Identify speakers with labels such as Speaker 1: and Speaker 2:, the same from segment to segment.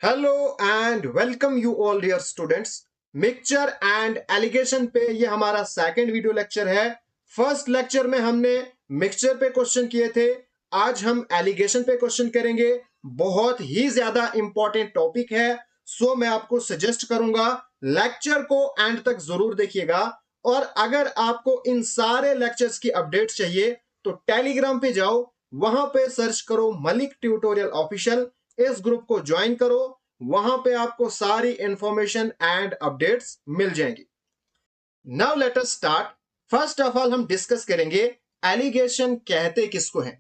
Speaker 1: Hello and welcome you all dear students. Mixture and alligation पे ये हमारा second video lecture है। First lecture में हमने मिक्सचर पे क्वेश्चन किए थे, आज हम एलिगेशन पे क्वेश्चन करेंगे। बहुत ही ज्यादा इंपॉर्टेंट टॉपिक है, सो मैं आपको सजेस्ट करूंगा लेक्चर को एंड तक जरूर देखिएगा। और अगर आपको इन सारे लेक्चर्स की अपडेट चाहिए तो टेलीग्राम पे जाओ, वहां पे सर्च करो मलिक ट्यूटोरियल ऑफिशियल, इस ग्रुप को ज्वाइन करो, वहां पे आपको सारी इंफॉर्मेशन एंड अपडेट्स मिल जाएंगी। Now let us start. First of all हम डिस्कस करेंगे एलिगेशन कहते किसको है।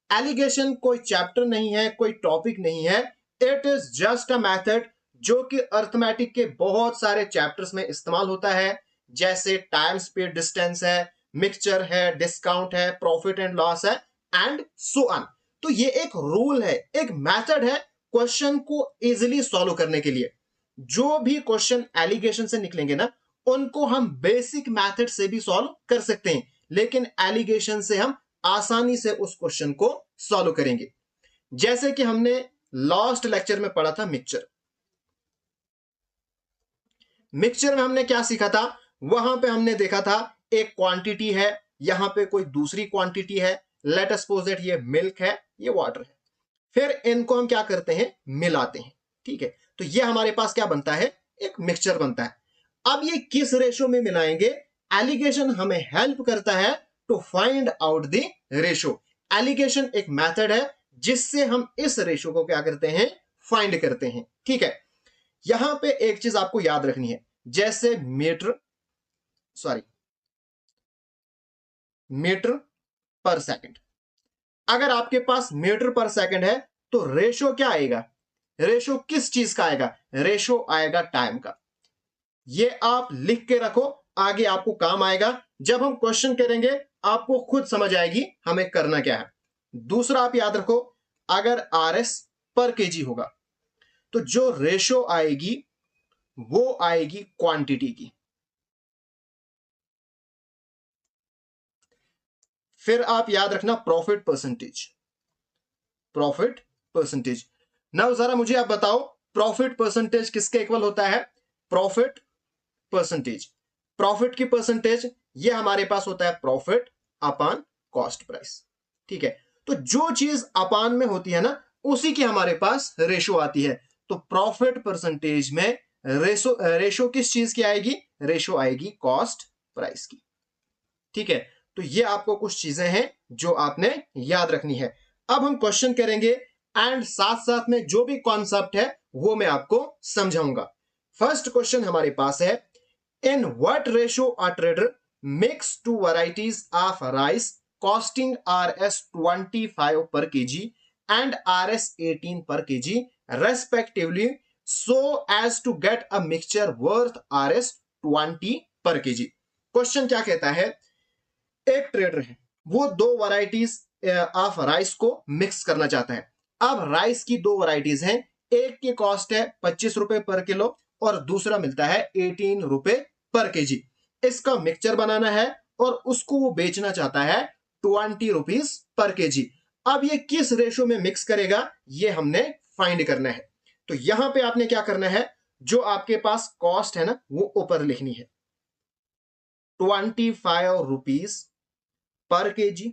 Speaker 1: एलिगेशन कोई चैप्टर नहीं है, कोई टॉपिक नहीं है, it is just a method जो कि अर्थमेटिक के बहुत सारे चैप्टर्स में इस्तेमाल होता है, जैसे टाइम स्पीड डिस्टेंस है, मिक्सचर है, डिस्काउंट है, प्रॉफिट एंड लॉस है एंड सो ऑन। तो ये एक रूल है, एक मेथड है क्वेश्चन को इजीली सॉल्व करने के लिए। जो भी क्वेश्चन एलिगेशन से निकलेंगे ना, उनको हम बेसिक मेथड से भी सॉल्व कर सकते हैं, लेकिन एलिगेशन से हम आसानी से उस क्वेश्चन को सॉल्व करेंगे। जैसे कि हमने लास्ट लेक्चर में पढ़ा था मिक्सचर। मिक्सचर में हमने क्या सीखा था, वहां पे हमने देखा था एक क्वांटिटी है, यहां पे कोई दूसरी क्वांटिटी है, लेट अस सपोज दैट ये मिल्क है, ये वाटर है। फिर इनको हम क्या करते हैं, मिलाते हैं। ठीक है, तो ये हमारे पास क्या बनता है, एक मिक्सचर बनता है। अब ये किस रेशो में मिलाएंगे, एलिगेशन हमें हेल्प करता है to find out the ratio. Alligation एक मेथड है जिससे हम इस रेशो को क्या करते हैं, फाइंड करते हैं। ठीक है, यहां पे एक चीज आपको याद रखनी है, जैसे मीटर पर सेकंड। अगर आपके पास मीटर पर सेकंड है तो रेशो क्या आएगा, रेशो किस चीज का आएगा, रेशो आएगा टाइम का। ये आप लिख के रखो, आगे आपको काम आएगा। जब हम क्वेश्चन करेंगे आपको खुद समझ आएगी हमें करना क्या है। दूसरा आप याद रखो, अगर आरएस पर केजी होगा तो जो रेशो आएगी वो आएगी क्वांटिटी की। फिर आप याद रखना profit percentage, profit percentage. Now जरा मुझे आप बताओ, प्रॉफिट परसेंटेज किसके इक्वल होता है, प्रॉफिट परसेंटेज, प्रॉफिट की परसेंटेज ये हमारे पास होता है प्रॉफिट अपान कॉस्ट प्राइस। ठीक है, तो जो चीज अपान में होती है ना, उसी की हमारे पास रेशो आती है। तो प्रॉफिट परसेंटेज में रेशो किस चीज की आएगी, रेशो आएगी कॉस्ट प्राइस की। ठीक है, तो ये आपको कुछ चीजें हैं जो आपने याद रखनी है। अब हम क्वेश्चन करेंगे एंड साथ साथ में जो भी कॉन्सेप्ट है वो मैं आपको समझाऊंगा। फर्स्ट क्वेश्चन हमारे पास है, in what ratio a trader mix two varieties of rice costing Rs 25 per kg and Rs 18 per kg respectively so as to get a mixture worth Rs 20 per kg। Question क्या कहता है, एक trader है, वो दो varieties of rice को mix करना चाहता है। अब राइस की दो वैरायटीज हैं, एक की कॉस्ट है 25 रुपए पर किलो और दूसरा मिलता है 18 रुपए पर केजी। इसका मिक्सचर बनाना है और उसको वो बेचना चाहता है 20 रुपीज पर केजी। अब ये किस रेशो में मिक्स करेगा ये हमने फाइंड करना है। तो यहां पे आपने क्या करना है, जो आपके पास कॉस्ट है ना वो ऊपर लिखनी है, 25 रुपीज पर केजी,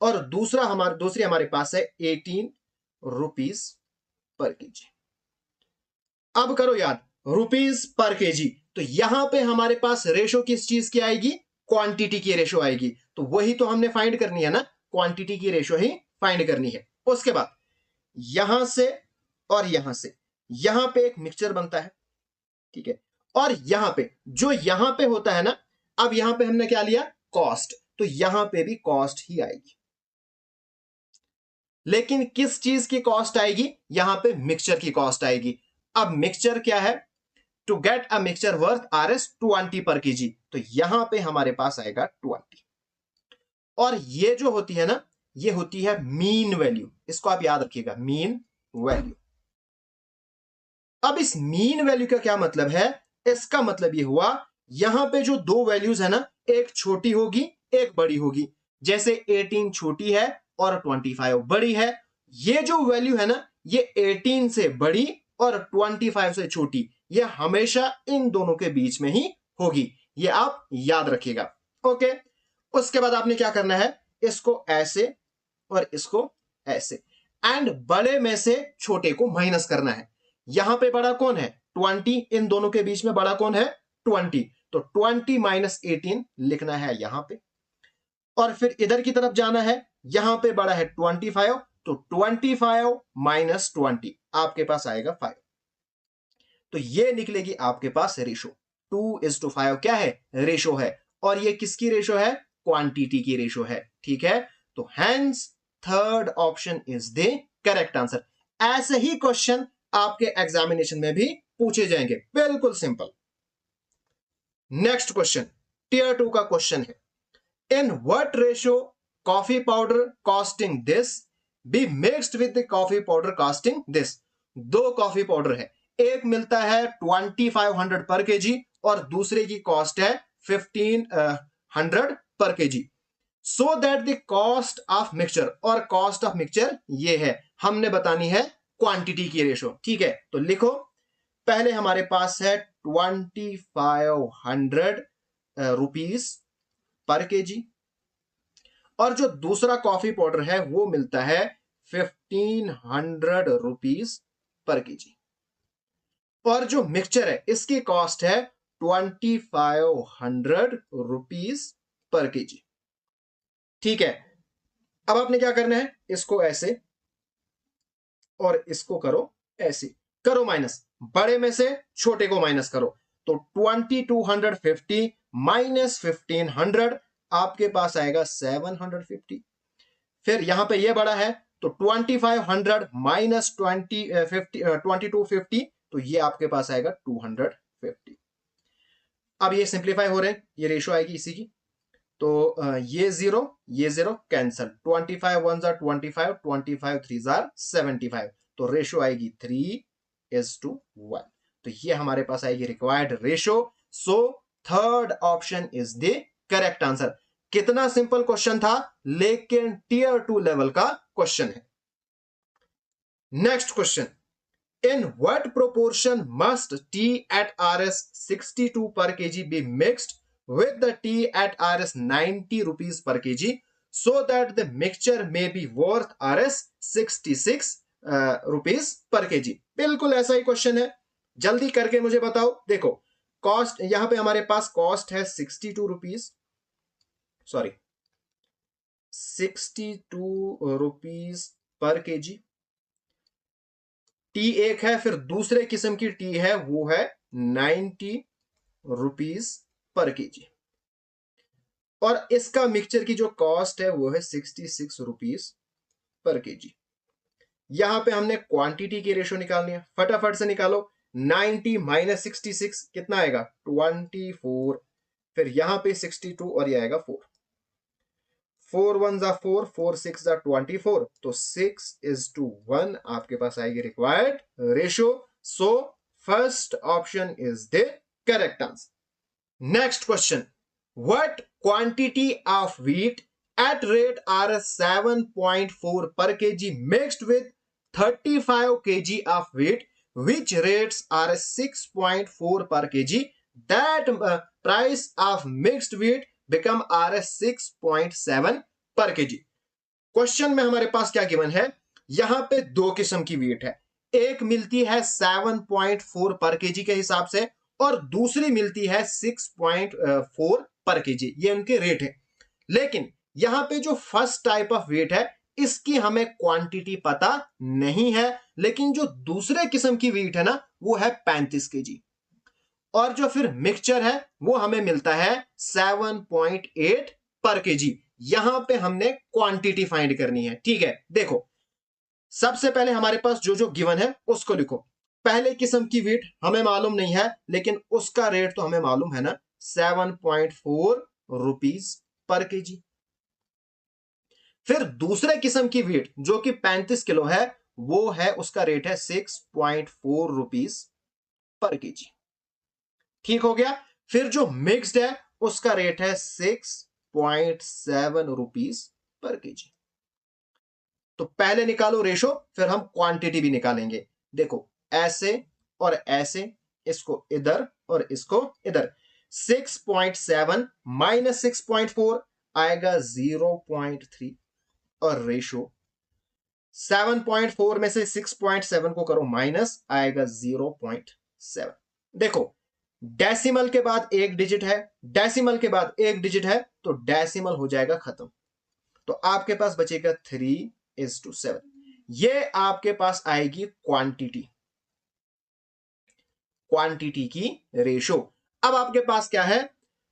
Speaker 1: और दूसरी हमारे पास है 18 रुपीज पर केजी। अब करो याद, रुपीज पर केजी, तो यहां पे हमारे पास रेशो किस चीज की आएगी, क्वांटिटी की रेशो आएगी। तो वही तो हमने फाइंड करनी है ना, क्वांटिटी की रेशो ही फाइंड करनी है। उसके बाद यहां से और यहां से यहां पे एक मिक्सचर बनता है। ठीक है, और यहां पे जो यहां पे होता है ना, अब यहां पे हमने क्या लिया, कॉस्ट, तो यहां पे भी कॉस्ट ही आएगी। लेकिन किस चीज की कॉस्ट आएगी, यहां पे मिक्सचर की कॉस्ट आएगी। अब मिक्सचर क्या है, to get a mixture worth Rs 20 पर केजी, तो यहां पे हमारे पास आएगा 20। और ये जो होती है ना, ये होती है मीन वैल्यू, इसको आप याद रखिएगा, मीन वैल्यू। अब इस मीन वैल्यू का क्या मतलब है, इसका मतलब ये हुआ, यहां पे जो दो वैल्यूज है ना, एक छोटी होगी एक बड़ी होगी। जैसे 18 छोटी है और 25 बड़ी है। ये जो वैल्यू है ना, ये 18 से बड़ी और 25 से छोटी, ये हमेशा इन दोनों के बीच में ही होगी, ये आप याद रखिएगा। ओके, उसके बाद आपने क्या करना है, इसको ऐसे और इसको ऐसे, एंड बड़े में से छोटे को माइनस करना है। यहां पे बड़ा कौन है, 20, इन दोनों के बीच में बड़ा कौन है, 20, तो 20 माइनस 18 लिखना है यहां पे, और फिर इधर की तरफ जाना है, यहां पे बड़ा है 25, तो 25 माइनस 20 आपके पास आएगा 5, तो ये निकलेगी आपके पास रेशो। 2:5 क्या है, रेशो है, और ये किसकी रेशो है, क्वांटिटी की रेशो है। ठीक है, तो hence third option is the correct answer. ऐसे ही क्वेश्चन आपके एग्जामिनेशन में भी पूछे जाएंगे, बिल्कुल सिंपल। नेक्स्ट क्वेश्चन, टियर 2 का क्वेश्चन है, in what ratio coffee powder costing this be mixed with the coffee powder costing this. दो कॉफी पाउडर है, एक मिलता है 2500 पर केजी और दूसरे की कॉस्ट है 1500 पर KG, so that the cost of mixture, और कॉस्ट ऑफ मिक्सचर ये है, हमने बतानी है क्वांटिटी की रेशो। ठीक है, तो लिखो, पहले हमारे पास है 2500 रुपीज पर केजी, और जो दूसरा कॉफी पाउडर है वो मिलता है 1500 रुपीज पर केजी, और जो मिक्सचर है इसकी कॉस्ट है 2500 रुपीज पर केजी। ठीक है, अब आपने क्या करना है, इसको ऐसे और इसको करो ऐसे, करो माइनस, बड़े में से छोटे को माइनस करो, तो 2250 माइनस 1500 आपके पास आएगा 750। फिर यहां पे ये बड़ा है, तो 2500 माइनस 2250, तो ये आपके पास आएगा 250। अब ये सिंप्लीफाई हो रहे हैं, ये रेशो आएगी इसी की, तो ये जीरो कैंसल, 25 1 जार 25, 25 3 जार 75, तो रेशो आएगी 3:1, तो ये हमारे पास आएगी required ratio. So third option is the correct answer. कितना सिंपल क्वेश्चन था, लेकिन टियर 2 लेवल का क्वेश्चन है। Next question, in what proportion must tea at Rs 62 per kg be mixed with the tea at Rs 90 rupees per kg so that the mixture may be worth Rs 66 rupees per kg? बिल्कुल ऐसा ही question है, जल्दी करके मुझे बताओ। देखो, cost यहां पे हमारे पास कॉस्ट है 62 rupees, sorry 62 rupees per KG, T एक है, फिर दूसरे किस्म की टी है वो है 90 रुपीज पर केजी, और इसका मिक्सचर की जो कॉस्ट है वो है 66 रुपीज पर केजी। यहां पे हमने क्वांटिटी की रेशो निकालनी है, फटाफट से निकालो, 90 माइनस 66 कितना आएगा, 24, फिर यहां पे 62 और ये आएगा 4, 4 1 जा 4, 4 6 जा 24, तो 6:1 आपके पास आएगी required ratio. So first option is the correct answer. Next question, what quantity of wheat at rate Rs 7.4 per kg mixed with 35 kg of wheat which rates Rs 6.4 per kg, that price of mixed wheat become Rs 6.7 per kg। Question में हमारे पास क्या given है, यहां पे दो किस्म की wheat है, एक मिलती है 7.4 पर केजी के हिसाब से और दूसरी मिलती है 6.4 पर केजी, ये उनके रेट है। लेकिन यहां पे जो फर्स्ट टाइप ऑफ वेट है इसकी हमें क्वांटिटी पता नहीं है, लेकिन जो दूसरे किस्म की वीट है ना वो है 35 केजी, और जो फिर मिक्सचर है वो हमें मिलता है 7.8 पर केजी। यहां पे हमने क्वांटिटी फाइंड करनी है। ठीक है, देखो सबसे पहले हमारे पास जो जो गिवन है उसको लिखो। पहले किस्म की वीट हमें मालूम नहीं है, लेकिन उसका रेट तो हमें मालूम है ना, 7.4 रुपीज पर केजी। फिर दूसरे किस्म की वीट जो कि 35 किलो है वो है, उसका रेट है 6.4 रुपीज पर केजी। ठीक हो गया। फिर जो मिक्स्ड है उसका रेट है 6.7 रुपीज पर केजी। तो पहले निकालो रेशो, फिर हम क्वांटिटी भी निकालेंगे। देखो ऐसे और ऐसे, इसको इधर और इसको इधर। 6.7 माइनस 6.4 आएगा 0.3, और रेशो 7.4 में से 6.7 को करो माइनस, आएगा 0.7। देखो डेसिमल के बाद एक डिजिट है, डेसिमल के बाद एक डिजिट है, तो डेसिमल हो जाएगा खत्म। तो आपके पास बचेगा 3:7। ये आपके पास आएगी क्वांटिटी, क्वांटिटी की रेशो। अब आपके पास क्या है,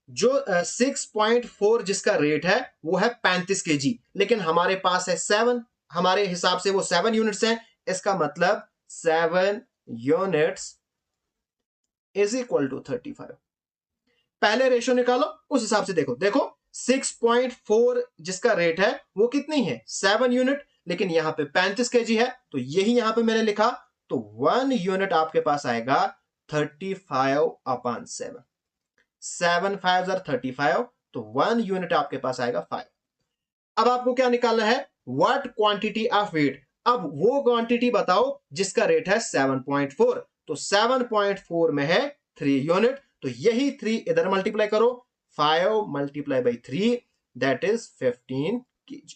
Speaker 1: जो 6.4 जिसका रेट है वो है 35 केजी, लेकिन हमारे पास है 7, हमारे हिसाब से वो 7 यूनिट्स हैं। इसका मतलब 7 यूनिट्स इज इक्वल टू 35। पहले रेशो निकालो, उस हिसाब से देखो। देखो 6.4 जिसका रेट है वो कितनी है, 7 यूनिट, लेकिन यहां पे 35 केजी है, तो यही यहां पे मैंने लिखा। तो 1 यूनिट आपके पास आएगा 35/7। 7 5 35, तो 1 यूनिट आपके पास आएगा 5। अब आपको क्या निकालना है, व्हाट क्वांटिटी ऑफ वेट। अब वो क्वांटिटी बताओ जिसका रेट है 7.4, तो 7.4 में है 3 यूनिट, तो यही 3 इधर मल्टीप्लाई करो, 5 multiply by 3, that is 15 kg,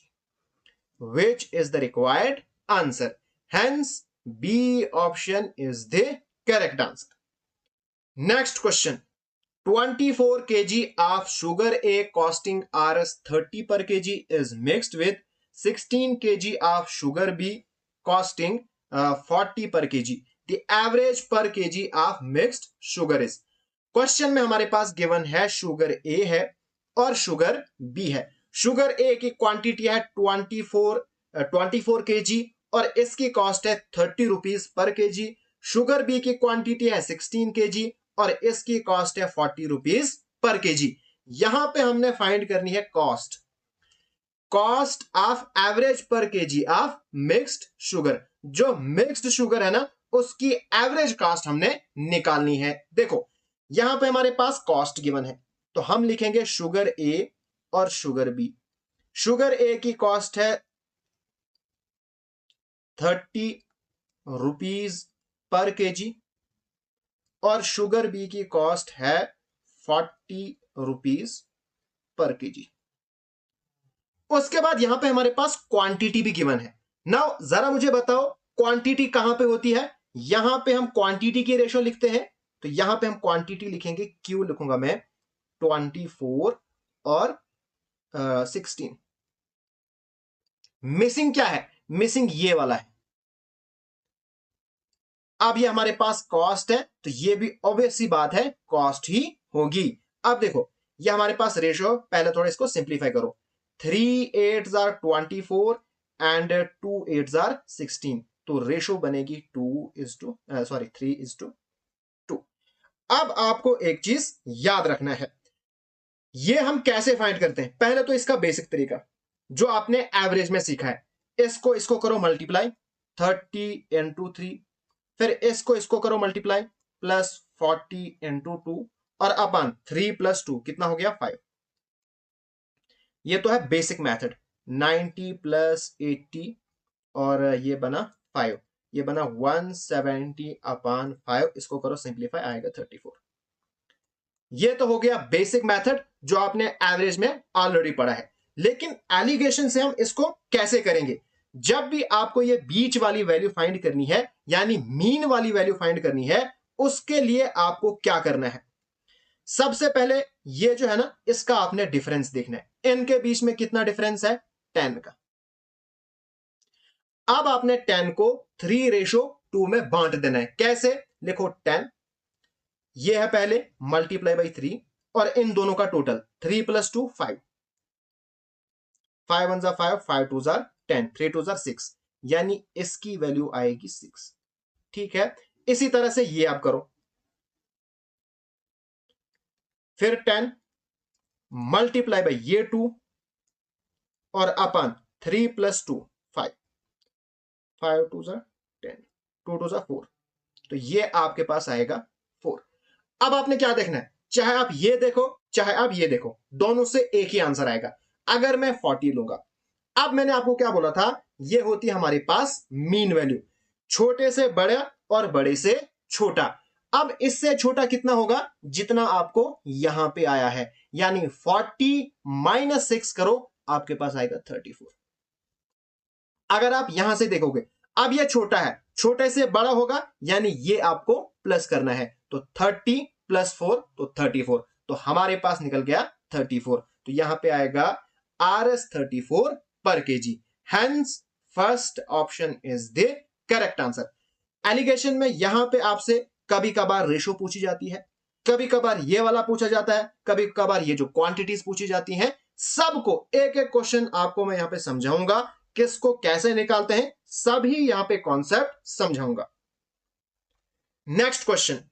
Speaker 1: which is the required answer. Hence B option is the correct answer. Next question. 24 kg of sugar A costing Rs 30 per kg is mixed with 16 kg of sugar B costing 40 per kg. The average per kg of mixed sugar is. Question में हमारे पास given है sugar ए है और sugar B है। Sugar ए की quantity है 24 kg और इसकी कॉस्ट है 30 rupees per kg. Sugar b की क्वांटिटी है 16 kg और इसकी कॉस्ट है 40 रुपीज पर केजी। यहां पे हमने फाइंड करनी है कॉस्ट, कॉस्ट ऑफ एवरेज पर केजी ऑफ मिक्स्ड शुगर। जो मिक्स्ड शुगर है ना, उसकी एवरेज कॉस्ट हमने निकालनी है। देखो यहां पे हमारे पास कॉस्ट गिवन है, तो हम लिखेंगे शुगर ए और शुगर बी। शुगर ए की कॉस्ट है 30 रुपीज पर केजी और शुगर बी की कॉस्ट है 40 रुपीज पर केजी। उसके बाद यहां पे हमारे पास क्वांटिटी भी गिवन है। नाउ जरा मुझे बताओ क्वांटिटी कहां पे होती है। यहां पे हम क्वांटिटी की रेशो लिखते हैं, तो यहां पे हम क्वांटिटी लिखेंगे, क्यू लिखूंगा मैं 24 और 16। मिसिंग क्या है, मिसिंग ये वाला है। अब ये हमारे पास कॉस्ट है, तो ये भी ऑब्वियस सी बात है कॉस्ट ही होगी। अब देखो ये हमारे पास रेशो, पहले थोड़ा इसको सिंप्लीफाई करो। 3 8 24 एंड 2 8 16, तो रेशो बनेगी 3:2। अब आपको एक चीज याद रखना है, ये हम कैसे फाइंड करते हैं। पहले तो इसका बेसिक तरीका जो आपने एवरेज में सीखा है, इसको करो मल्टीप्लाई 30 into 3, फिर इसको करो मल्टीप्लाई प्लस 40 into 2 और अपन 3 + 2 कितना हो गया 5। ये तो है बेसिक मेथड। 90 + 80 और ये बना 5, ये बना 170/5, इसको करो सिंप्लीफाई, आएगा 34। ये तो हो गया बेसिक मेथड जो आपने एवरेज में ऑलरेडी पढ़ा है। लेकिन एलिगेशन से हम इसको कैसे करेंगे। जब भी आपको ये बीच वाली वैल्यू फाइंड करनी है, यानी मीन वाली वैल्यू फाइंड करनी है, उसके लिए आपको क्या करना है, सबसे पहले ये जो है ना, इसका आपने डिफरेंस देखना है। इनके बीच में कितना डिफरेंस है, 10 का। अब आपने 10 को 3:2 में बांट देना है। कैसे, लिखो 10, ये है पहले मल्टीप्लाई बाई 3 और इन दोनों का टोटल 3 + 2 5, 5 1 5, 5 2 10, 3 2 6, यानी इसकी वैल्यू आएगी 6। ठीक है, इसी तरह से ये आप करो, फिर 10 मल्टीप्लाई बाई ये 2 और अपन 3 + 2 5, 5 2 10, 2 2 4, तो ये आपके पास आएगा 4। अब आपने क्या देखना है, चाहे आप ये देखो चाहे आप ये देखो, दोनों से एक ही आंसर आएगा। अगर मैं 40 लूंगा, अब मैंने आपको क्या बोला था ये होती है हमारे पास मीन वैल्यू, छोटे से बड़ा और बड़े से छोटा। अब इससे छोटा कितना होगा, जितना आपको यहां पे आया है, यानी 40 माइनस 6 करो, आपके पास आएगा 34। अगर आप यहां से देखोगे, अब ये छोटा है, छोटे से बड़ा होगा, यानी ये आपको प्लस करना है, तो 30 प्लस 4 तो 34, तो हमारे पास निकल गया 34। तो यहां पे आएगा RS 34 per kg. Hence first option is the correct answer. Alligation में यहां पे आपसे कभी कभार रेशो पूछी जाती है, कभी कभार ये वाला पूछा जाता है, कभी कभार ये जो क्वांटिटीज पूछी जाती हैं, सबको एक एक क्वेश्चन आपको मैं यहां पे समझाऊंगा, किसको कैसे निकालते हैं, सभी यहां पे कॉन्सेप्ट समझाऊंगा। Next question,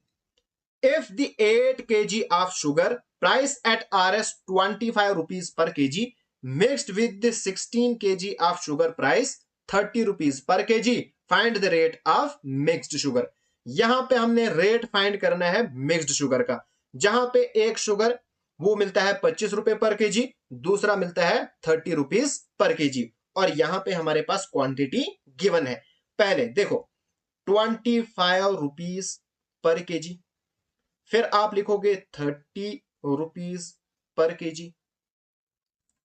Speaker 1: if the 8 kg of sugar price at Rs 25 rupees per kg mixed with the 16 kg of sugar price 30 rupees per kg, find the rate of mixed sugar। यहां पे हमने रेट फाइंड करना है mixed sugar का, जहां पे एक sugar वो मिलता है 25 रुपए पर केजी, दूसरा मिलता है 30 रुपीज पर केजी, और यहां पे हमारे पास क्वांटिटी गिवन है। पहले देखो 25 रुपीज पर केजी, फिर आप लिखोगे 30 रुपीज पर केजी,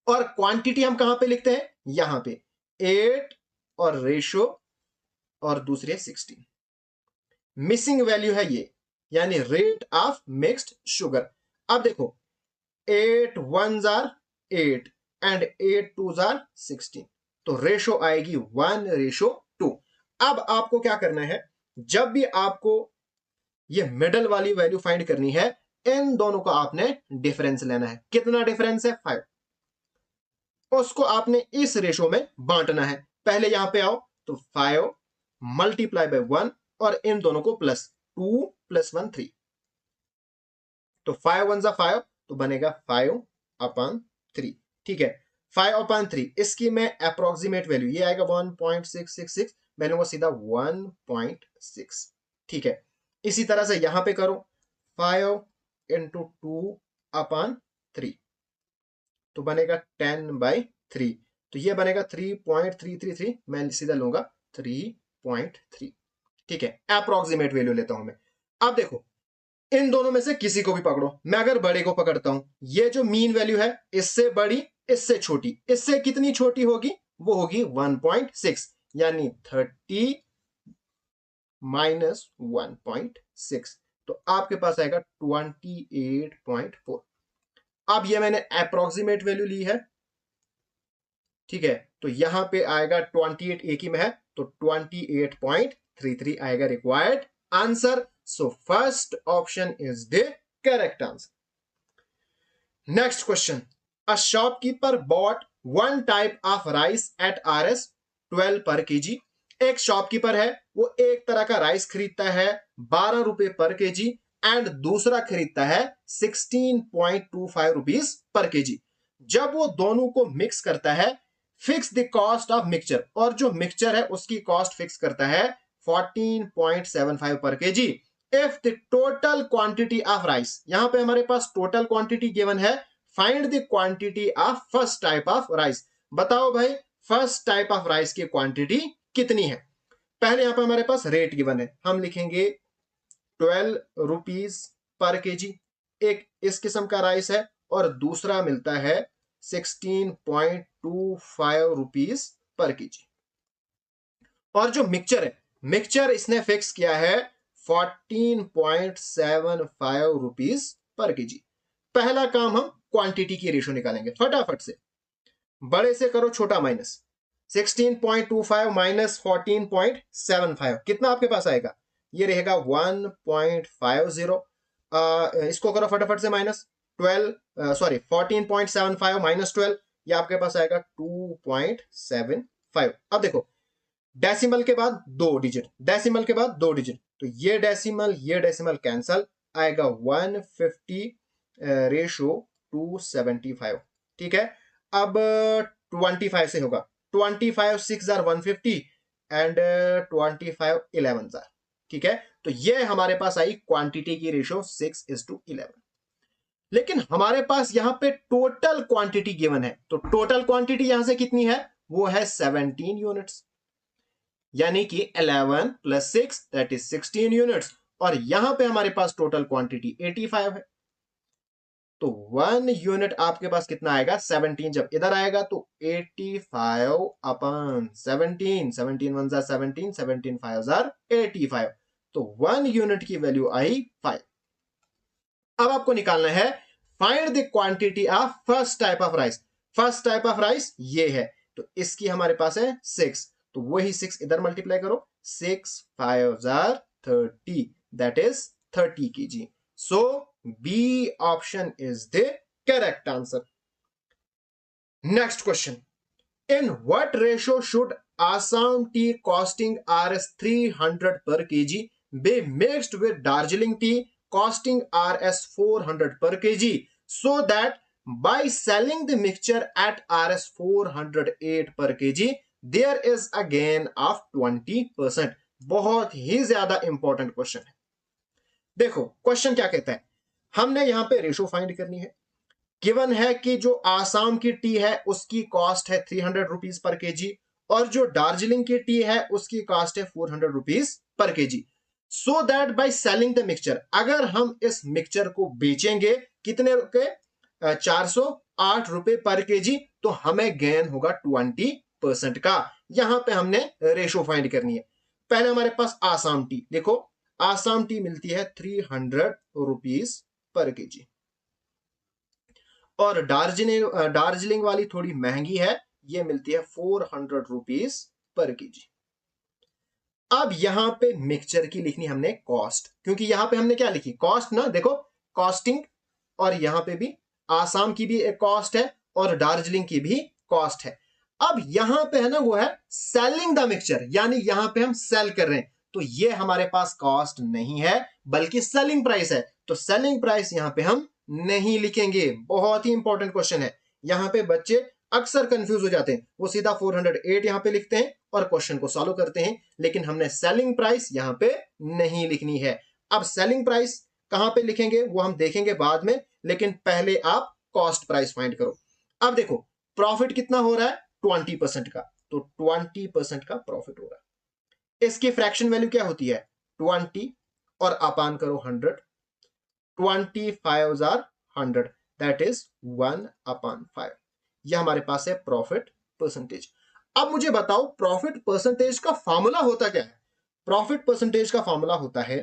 Speaker 1: और क्वांटिटी हम कहां पे लिखते हैं, यहां पे 8 और रेशो और दूसरे 16, मिसिंग वैल्यू है ये, यानी रेट ऑफ मिक्स्ड शुगर। अब देखो 8 1s are 8 and 8 2s are 16, तो रेशो आएगी 1:2। अब आपको क्या करना है, जब भी आपको ये मिडल वाली वैल्यू फाइंड करनी है, इन दोनों का आपने डिफरेंस लेना है। कितना डिफरेंस है, 5, उसको आपने इस रेशो में बांटना है। पहले यहां पे आओ, तो 5 मल्टीप्लाई बाय 1 और इन दोनों को प्लस, 2 + 1 3, तो 5 1s are 5, तो बनेगा 5/3। ठीक है, 5/3, इसकी मैं अप्रोक्सीमेट वैल्यू, ये आएगा 1.666, मैं लूंगा सीधा 1.6। ठीक है, इसी तरह से यहां पे करो 5 × 2/3, तो बनेगा 10/3, तो ये बनेगा 3.333, मैं सीधा लूंगा 3.3। ठीक है, अप्रोक्सीमेट वैल्यू लेता हूं मैं। अब देखो इन दोनों में से किसी को भी पकड़ो, मैं अगर बड़े को पकड़ता हूं, ये जो मीन वैल्यू है इससे बड़ी इससे छोटी, इससे कितनी छोटी होगी, वो होगी 1.6, यानी 30 माइनस 1.6, तो आपके पास आएगा 28.4। अब ये मैंने अप्रोक्सीमेट वैल्यू ली है, ठीक है, तो यहां पे आएगा 28 एक ही में है, तो 28.33 आएगा required answer. So first option is the correct answer. Next question, a shopkeeper bought 1 type of rice at RS 12 पर केजी। एक शॉपकीपर है, वो एक तरह का राइस खरीदता है 12 रुपए पर केजी, एंड दूसरा खरीदता है 16.25 रुपीज पर केजी। जब वो दोनों को मिक्स करता है, fix the cost of mixture, और जो मिक्सचर है उसकी कॉस्ट फिक्स करता है 14.75 पर KG. If the total quantity of rice, यहां पे हमारे पास टोटल क्वांटिटी गिवन है, find the quantity of first type of rice. बताओ भाई फर्स्ट टाइप ऑफ राइस की क्वांटिटी कितनी है। पहले यहां पे हमारे पास रेट गिवन है, हम लिखेंगे 12 रुपीज पर केजी, एक इस किस्म का राइस है, और दूसरा मिलता है 16.25 रुपीज पर केजी। और जो मिक्सचर है, मिक्सचर इसने फिक्स किया है 14.75 रुपीज पर केजी। पहला काम हम क्वांटिटी की रेशो निकालेंगे, फटाफट से, बड़े से करो छोटा माइनस, 16.25 माइनस 14.75, कितना आपके पास आएगा, ये रहेगा 1.50। इसको करो फटाफट से माइनस, 14.75 माइनस 12, ये आपके पास आएगा 2.75। अब देखो डेसिमल के बाद 2 डिजिट, डेसिमल के बाद 2 डिजिट, तो ये डेसिमल कैंसल, आएगा 150 रेशो 275। ठीक है, अब 25 से होगा, 25 6 are 150 एंड 25 11 are। ठीक है, तो ये हमारे पास आई क्वांटिटी की रेशो 6:11। लेकिन हमारे पास यहां पे टोटल क्वांटिटी गिवन है, तो टोटल क्वांटिटी यहां से कितनी है, वो है 17 यूनिट्स, यानी कि 11 प्लस 6 दैट इज 16 यूनिट्स। और यहां पे हमारे पास टोटल क्वांटिटी 85 है, तो 1 यूनिट आपके पास कितना आएगा 17, जब इधर आएगा तो 85 अपन 17, 17 1 जार 17, 17 5 जार 85, तो 1 यूनिट की वैल्यू आई 5। अब आपको निकालना है find the quantity of first type of rice. First type of rice ये है, तो इसकी हमारे पास है 6, तो वही 6 इधर मल्टीप्लाई करो, 6 5 जार 30 that is 30 kg। So b option is the correct answer. Next question, in what ratio should Assam tea costing Rs 300 per kg be mixed with Darjeeling tea costing Rs 400 per kg so that by selling the mixture at Rs 408 per kg there is a gain of 20%। बहुत ही ज्यादा important question है। देखो question क्या कहता है, हमने यहां पे रेशो फाइंड करनी है। गिवन है कि जो आसाम की टी है उसकी कॉस्ट है 300 रुपीज पर केजी, और जो दार्जिलिंग की टी है उसकी कॉस्ट है 400 rupees per KG. So that by selling the mixture, अगर हम इस मिक्सचर को बेचेंगे कितने रुपए 408 रुपए पर केजी, तो हमें गेन होगा 20% का। यहां पे हमने रेशो फाइंड करनी है। पहले हमारे पास आसाम टी, देखो आसाम टी मिलती है 300 रुपीज पर केजी, और दार्जिलिंग वाली थोड़ी महंगी है, ये मिलती है 400 रुपीज पर केजी। अब यहां पे मिक्सचर की लिखनी हमने कॉस्ट, क्योंकि यहां पे हमने क्या लिखी कॉस्ट ना, देखो कॉस्टिंग, और यहां पे भी आसाम की भी एक कॉस्ट है और दार्जिलिंग की भी कॉस्ट है। अब यहां पे है ना वो है सेलिंग द मिक्सचर, यानी यहां पे हम सेल कर रहे हैं, तो ये हमारे पास कॉस्ट नहीं है बल्कि सेलिंग प्राइस है, तो सेलिंग प्राइस यहां पे हम नहीं लिखेंगे। बहुत ही इंपॉर्टेंट क्वेश्चन है, यहां पे बच्चे अक्सर कंफ्यूज हो जाते हैं, वो सीधा 408 यहां पे लिखते हैं और क्वेश्चन को सॉल्व करते हैं, लेकिन हमने सेलिंग प्राइस यहां पे नहीं लिखनी है। अब सेलिंग प्राइस कहां पे लिखेंगे वो हम देखेंगे बाद में, लेकिन पहले आप कॉस्ट प्राइस फाइंड करो। अब देखो प्रॉफिट कितना हो रहा है 20% का, तो 20% का प्रॉफिट हो रहा है। इसकी फ्रैक्शन वैल्यू क्या होती है 20, और अपान करो 100, 25 आर 100 दैट इज 1/5। यह हमारे पास है प्रॉफिट परसेंटेज। अब मुझे बताओ प्रॉफिट परसेंटेज का फॉर्मूला होता क्या है। प्रॉफिट परसेंटेज का फॉर्मूला होता है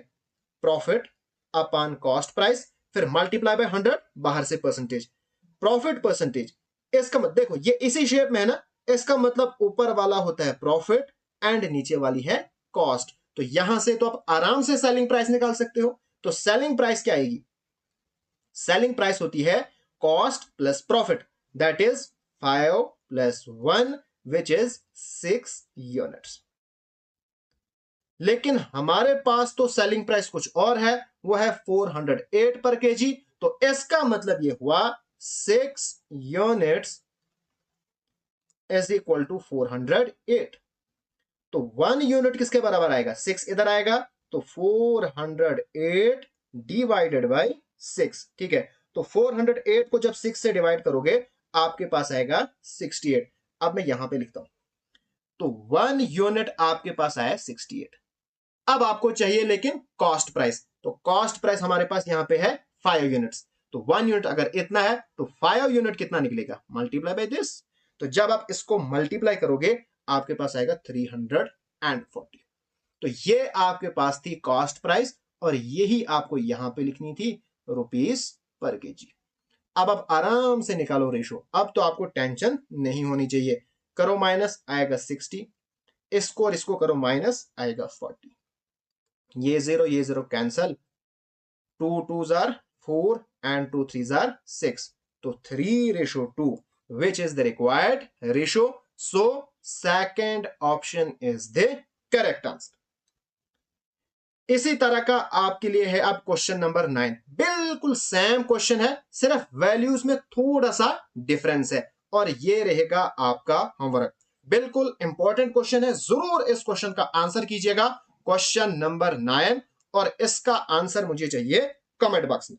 Speaker 1: प्रॉफिट अपान कॉस्ट प्राइस, फिर मल्टीप्लाई बाय 100, बाहर से परसेंटेज। प्रॉफिट परसेंटेज इसका मतलब देखो ये इसी शेप में है ना, इसका मतलब ऊपर वाला होता है प्रॉफिट एंड नीचे वाली है कॉस्ट। तो यहां से तो आप आराम से सेलिंग प्राइस निकाल सकते हो। तो सेलिंग प्राइस क्या आएगी, सेलिंग प्राइस होती है cost plus profit, that is 5 plus 1 which is 6 units. लेकिन हमारे पास तो सेलिंग प्राइस कुछ और है, वो है 408 पर केजी, तो इसका मतलब ये हुआ 6 यूनिट्स इज इक्वल टू 408। तो 1 यूनिट किसके बराबर आएगा 6 इधर आएगा, तो 408 डिवाइडेड बाय 6, ठीक है। तो 408 को जब 6 से डिवाइड करोगे आपके पास आएगा 68। अब मैं यहां पे लिखता हूं, तो 1 यूनिट आपके पास आया 68। अब आपको चाहिए लेकिन कॉस्ट प्राइस, तो कॉस्ट प्राइस हमारे पास यहां पे है 5 यूनिट्स, तो 1 यूनिट अगर इतना है तो 5 यूनिट कितना निकलेगा मल्टीप्लाई बाय दिस। तो जब आप इसको मल्टीप्लाई करोगे आपके पास आएगा 340। तो ये आपके पास थी कॉस्ट प्राइस, और यही आपको यहां पे लिखनी थी रुपीस पर केजी। अब आप आराम से निकालो रेशो, अब तो आपको टेंशन नहीं होनी चाहिए। करो माइनस आएगा 60, इसको और इसको करो माइनस आएगा 40, ये zero cancel, 2 2s are 4 and 2 3s are 6, तो 3:2 which is the required ratio, so second option is the correct answer। इसी तरह का आपके लिए है अब क्वेश्चन नंबर 9, बिल्कुल सेम क्वेश्चन है, सिर्फ वैल्यूज में थोड़ा सा डिफरेंस है, और ये रहेगा आपका होमवर्क। बिल्कुल इंपॉर्टेंट क्वेश्चन है, जरूर इस क्वेश्चन का आंसर कीजिएगा। क्वेश्चन नंबर 9, और इसका आंसर मुझे चाहिए कमेंट बॉक्स में।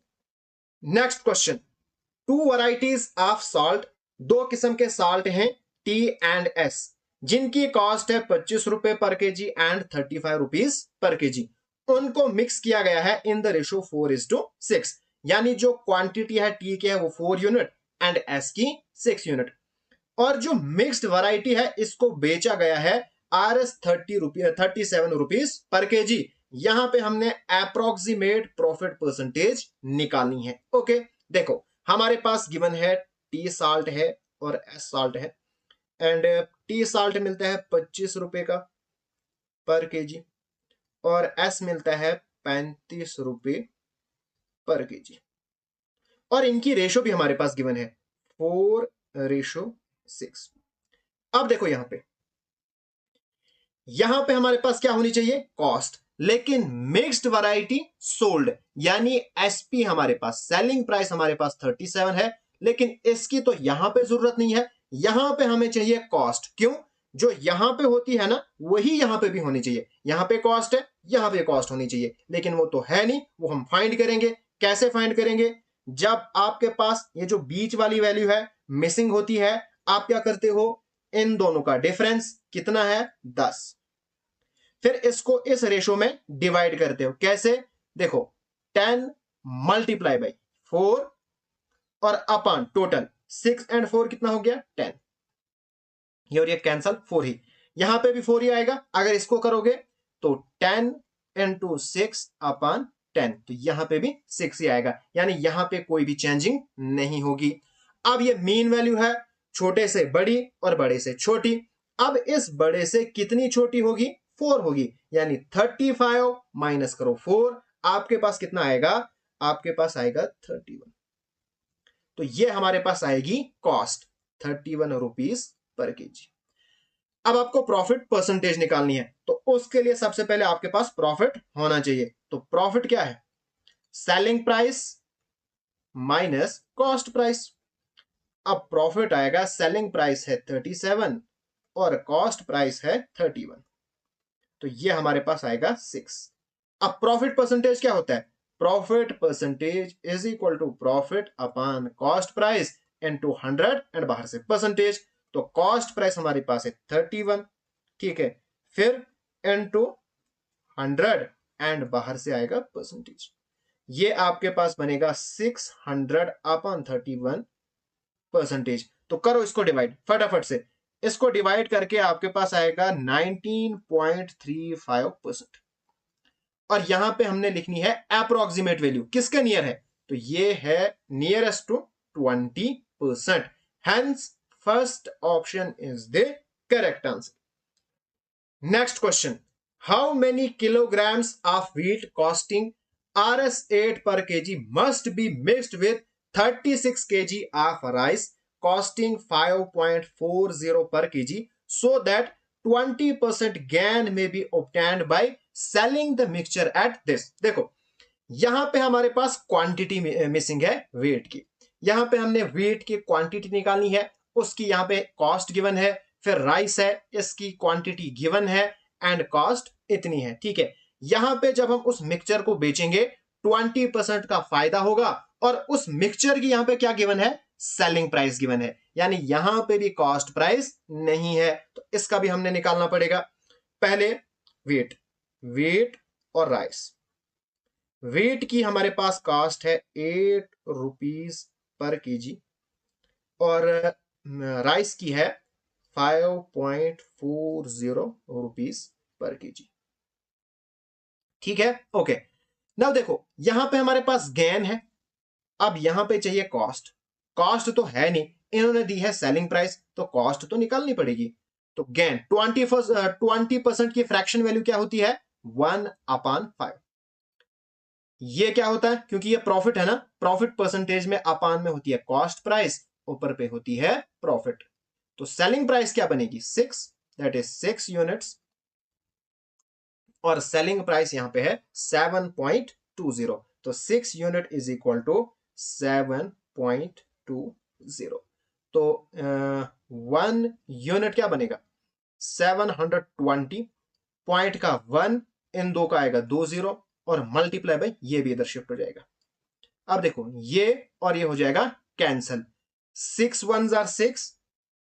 Speaker 1: Next question, 2 varieties of salt, 2 किस्म के साल्ट हैं, टी एंड एस, जिनकी कॉस्ट है 25 रुपए पर KG and 35 rupees per KG, उनको मिक्स किया गया है इन द रेशो 4:6। यानी जो क्वांटिटी है टी की है वो 4 यूनिट एंड एस की 6 यूनिट, और जो मिक्स्ड वैरायटी है इसको बेचा गया है RS 37 रुपीज पर केजी। यहां पे हमने अप्रोक्सीमेट प्रॉफिट परसेंटेज निकालनी है। ओके, देखो हमारे पास गिवन है टी साल्ट है और एस साल्ट है, एंड टी साल्ट मिलता है 25 रुपए का पर केजी और एस मिलता है 35 रुपए पर केजी, और इनकी रेशो भी हमारे पास गिवन है 4:6। अब देखो यहां पे हमारे पास क्या होनी चाहिए, कॉस्ट, लेकिन मिक्स्ड वैरायटी सोल्ड, यानी एसपी हमारे पास, सेलिंग प्राइस हमारे पास 37 है, लेकिन इसकी तो यहां पे जरूरत नहीं है, यहां पे हमें चाहिए कॉस्ट। क्यों? जो यहां पे होती है ना वही यहां पे भी होनी चाहिए, यहां पे कॉस्ट है यहां पे कॉस्ट होनी चाहिए, लेकिन वो तो है नहीं, वो हम फाइंड करेंगे। कैसे फाइंड करेंगे? जब आपके पास ये जो बीच वाली वैल्यू है मिसिंग होती है, आप क्या करते हो, इन दोनों का डिफरेंस कितना है, 10, फिर इसको इस रेशो में डिवाइड करते हो। कैसे? देखो 10 मल्टीप्लाई बाई 4 और अपॉन टोटल 6 एंड 4 कितना हो गया, 10, ये और ये कैंसल, 4 ही, यहां पे भी 4 ही आएगा। अगर इसको करोगे तो 10 इंटू 6 अपॉन 10, तो यहां पे भी 6 ही आएगा, यानी यहां पे कोई भी चेंजिंग नहीं होगी। अब ये मीन वैल्यू है, छोटे से बड़ी और बड़े से छोटी। अब इस बड़े से कितनी छोटी होगी, 4 होगी, यानी 35 माइनस करो 4, आपके पास कितना आएगा, आपके पास आएगा 31। तो ये हमारे पास आएगी कॉस्ट 31 रुपीज पर केजी। अब आपको प्रॉफिट परसेंटेज निकालनी है, तो उसके लिए सबसे पहले आपके पास प्रॉफिट होना चाहिए। तो प्रॉफिट क्या है, selling price minus cost price. अब प्रॉफिट आएगा, सेलिंग प्राइस है 37 और कॉस्ट प्राइस है 31, तो ये हमारे पास आएगा 6। अब प्रॉफिट परसेंटेज क्या होता है, profit percentage is equal to profit upon cost price into 100 and बाहर से परसेंटेज। तो कॉस्ट प्राइस हमारे पास है 31, ठीक है, फिर इनटू 100 एंड बाहर से आएगा परसेंटेज, ये आपके पास बनेगा 600 अपॉन 31 परसेंटेज। तो करो इसको डिवाइड फटाफट से, इसको डिवाइड करके आपके पास आएगा 19.35%, और यहां पे हमने लिखनी है अप्रोक्सीमेट वैल्यू, किसके नियर है, तो ये है nearest to 20%, hence first option is the correct answer. Next question, how many kilograms of wheat costing RS8 per kg must be mixed with 36 kg of rice costing 5.40 per kg so that 20% gain may be obtained by selling the mixture at this। देखो यहां पे हमारे पास quantity missing है wait की, यहां पे हमने wait की क्वांटिटी निकालनी है, उसकी यहां पे कॉस्ट गिवन है, फिर राइस है इसकी क्वांटिटी गिवन है एंड कॉस्ट इतनी है, ठीक है। यहां पे जब हम उस मिक्सचर को बेचेंगे 20% का फायदा होगा, और उस मिक्सचर की यहां पे क्या गिवन है, सेलिंग प्राइस गिवन है, यानी यहां पे भी कॉस्ट प्राइस नहीं है, तो इसका भी हमने निकालना पड़ेगा। पहले वेट, वेट और राइस, वेट की हमारे पास कॉस्ट है 8 रुपीज पर केजी और राइस की है 5.40 रुपीज पर केजी, ठीक है। ओके, नाउ देखो यहां पे हमारे पास गेन है, अब यहां पे चाहिए कॉस्ट, कॉस्ट तो है नहीं, इन्होंने दी है सेलिंग प्राइस, तो कॉस्ट तो निकालनी पड़ेगी। तो गेन 20% की फ्रैक्शन वैल्यू क्या होती है, 1/5। ये क्या होता है, क्योंकि ये प्रॉफिट है ना, प्रॉफिट परसेंटेज में अपान में होती है कॉस्ट प्राइस, ऊपर पे होती है प्रॉफिट, तो सेलिंग प्राइस क्या बनेगी 6, दैट इज 6 यूनिट्स, और सेलिंग प्राइस यहां पे है 7.20, तो 6 यूनिट इज इक्वल टू 7.20, तो 1 यूनिट क्या बनेगा 720, पॉइंट का 1 इन दो का आएगा 20 और मल्टीप्लाई बाय ये भी इधर शिफ्ट हो जाएगा। अब देखो ये और ये हो जाएगा कैंसल, 6 1s are 6,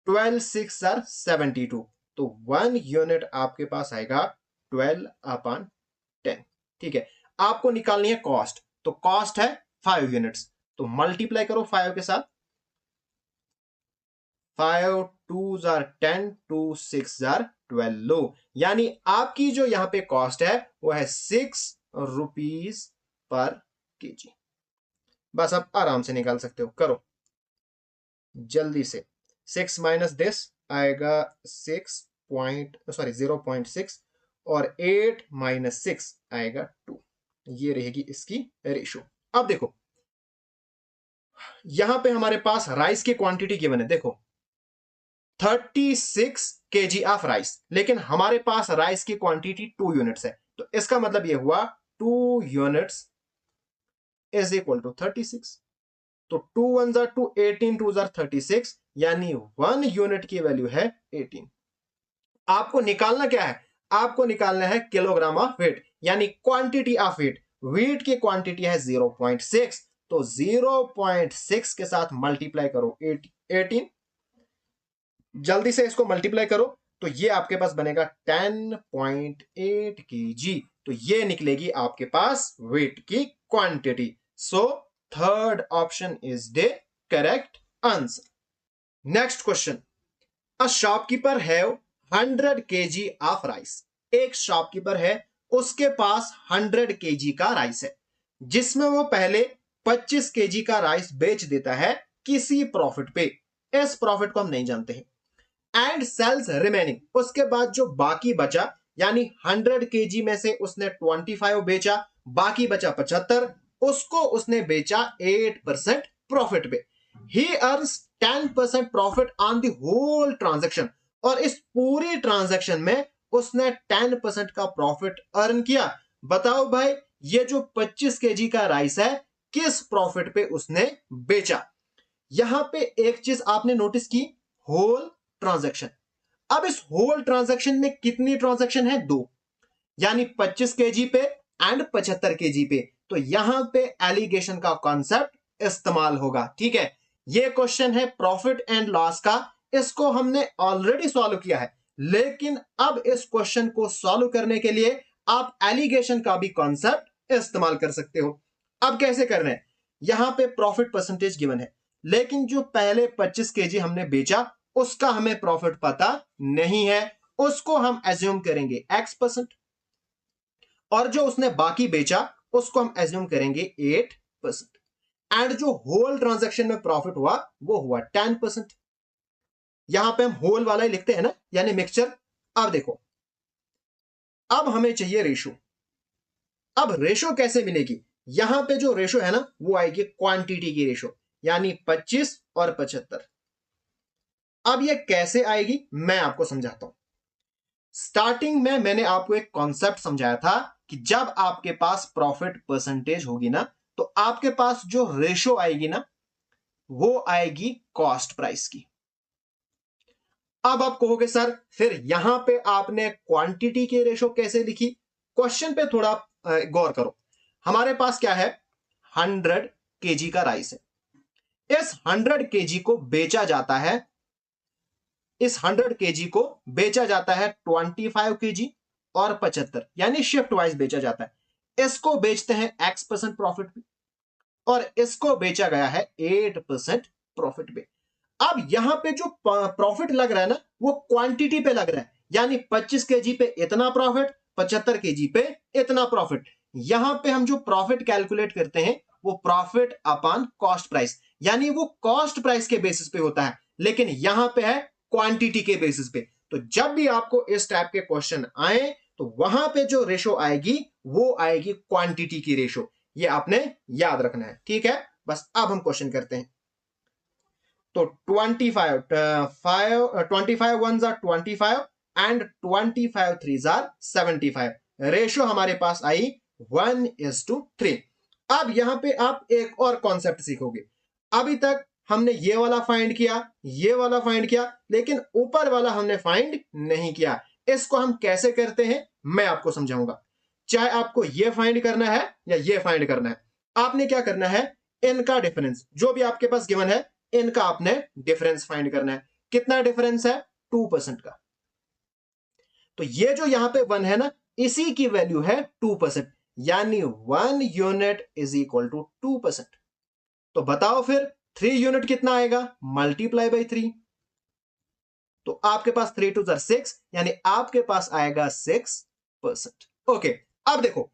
Speaker 1: 12 6 आर 72, तो 1 यूनिट आपके पास आएगा 12/10। ठीक है, आपको निकालनी है कॉस्ट, तो कॉस्ट है 5 यूनिट्स, तो मल्टीप्लाई करो 5 के साथ। 5 2s आर 10, 2 6 आर 12, लो यानी आपकी जो यहां पे कॉस्ट है वो है 6 रुपीज पर केजी। बस आप आराम से निकाल सकते हो, करो जल्दी से। 6 माइनस दिस आएगा 0.6 और 8 माइनस 6 आएगा 2। ये रहेगी इसकी रेशो। अब देखो यहां पे हमारे पास राइस की क्वांटिटी गिवन है, देखो 36 केजी ऑफ राइस, लेकिन हमारे पास राइस की क्वांटिटी 2 यूनिट्स है, तो इसका मतलब यह हुआ 2 यूनिट्स इज इक्वल टू 36। तो 2 1 जार 2, 18 2 जार 36, यानी 1 यूनिट की वैल्यू है 18। आपको निकालना क्या है, आपको निकालना है किलोग्राम ऑफ वेट, यानी क्वांटिटी ऑफ वेट। वेट की क्वांटिटी है 0.6, तो 0.6 के साथ मल्टीप्लाई करो 18, जल्दी से इसको मल्टीप्लाई करो, तो ये आपके पास बनेगा 10.8 kg, तो ये निकलेगी आपके पास वेट की quantity. So third option is the correct answer. Next question, a shopkeeper have 100 kg of rice. एक शॉपकीपर है, उसके पास 100 kg का राइस है, जिसमें वो पहले 25 kg का राइस बेच देता है किसी प्रॉफिट पे, इस प्रॉफिट को हम नहीं जानते हैं। एंड सेल्स रिमेनिंग, उसके बाद जो बाकी बचा, यानी 100 kg में से उसने 25 बेचा, बाकी बचा 75, उसको उसने बेचा 8% प्रॉफिट पे। He earns 10% profit on the whole transaction, और इस पूरी ट्रांजैक्शन में उसने 10% का प्रॉफिट अर्न किया। बताओ भाई ये जो 25 kg का राइस है किस प्रॉफिट पे उसने बेचा। यहां पे एक चीज आपने नोटिस की, होल ट्रांजैक्शन। अब इस होल ट्रांजैक्शन में कितनी ट्रांजैक्शन है, 2, यानी 25 केजी पे एंड 75 केजी पे, तो यहां पे एलिगेशन का कॉन्सेप्ट इस्तेमाल होगा। ठीक है, ये क्वेश्चन है प्रॉफिट एंड लॉस का, इसको हमने ऑलरेडी सॉल्व किया है, लेकिन अब इस क्वेश्चन को सॉल्व करने के लिए आप एलिगेशन का भी कॉन्सेप्ट इस्तेमाल कर सकते हो। अब कैसे करना है, यहां पे प्रॉफिट परसेंटेज गिवन है, लेकिन जो पहले 25 केजी हमने बेचा उसका हमें प्रॉफिट पता नहीं है, उसको हम एज्यूम करेंगे X%, और जो उसने बाकी बेचा उसको हम एज्यूम करेंगे 8%, एंड जो होल ट्रांजैक्शन में प्रॉफिट हुआ वो हुआ 10%। यहां पे हम होल वाला ही लिखते हैं ना, यानी मिक्सचर। अब देखो, अब हमें चाहिए रेशो। अब रेशो कैसे मिलेगी, यहां पे जो रेशो है ना वो आएगी क्वांटिटी की रेशो, यानी 25 और 75। अब ये कैसे आएगी मैं आपको समझाता हूं। स्टार्टिंग में मैंने आपको एक कॉन्सेप्ट समझाया था कि जब आपके पास प्रॉफिट परसेंटेज होगी ना, तो आपके पास जो रेशो आएगी ना वो आएगी कॉस्ट प्राइस की। अब आप कहोगे सर फिर यहां पे आपने क्वांटिटी की रेशो कैसे लिखी, क्वेश्चन पे थोड़ा गौर करो। हमारे पास क्या है, 100 केजी का राइस है, इस 100 केजी को बेचा जाता है, इस 100 केजी को बेचा जाता है 25 केजी और 75, यानी शिफ्ट वाइज बेचा जाता है। इसको बेचते हैं X% प्रॉफिट पे, और इसको बेचा गया है 8% प्रॉफिट पे। अब यहां पे जो प्रॉफिट लग रहा है ना वो क्वांटिटी पे लग रहा है, यानी 25 केजी पे इतना प्रॉफिट, 75 केजी पे इतना प्रॉफिट। यहां पे हम जो प्रॉफिट कैलकुलेट करते हैं वो प्रॉफिट अपॉन कॉस्ट प्राइस, यानी वो कॉस्ट प्राइस के बेसिस पे होता है, लेकिन यहां पे है क्वांटिटी के बेसिस पे। तो जब भी आपको इस टाइप के क्वेश्चन आए तो वहां पे जो रेशो आएगी वो आएगी क्वांटिटी की रेशो, ये आपने याद रखना है। ठीक है, बस अब हम क्वेश्चन करते हैं। तो 25 1s are 25 and 25 3s are 75, ratio हमारे पास आई 1:3। अब यहां पे आप एक और कॉन्सेप्ट सीखोगे। अभी तक हमने ये वाला फाइंड किया, ये वाला फाइंड किया, लेकिन ऊपर वाला हमने फाइंड नहीं किया। इसको हम कैसे करते हैं मैं आपको समझाऊंगा। चाहे आपको ये फाइंड करना है या ये फाइंड करना है, आपने क्या करना है, इनका डिफरेंस जो भी आपके पास गिवन है इनका आपने डिफरेंस फाइंड करना है। कितना डिफरेंस है? 2% का। तो ये जो यहां पे 1 है ना, इसी की वैल्यू है 2%, यानी 1 यूनिट इज इक्वल टू 2%। तो बताओ फिर 3 यूनिट कितना आएगा? Multiply by 3। तो आपके पास 3 टू 6, यानी आपके पास आएगा 6%। ओके, अब देखो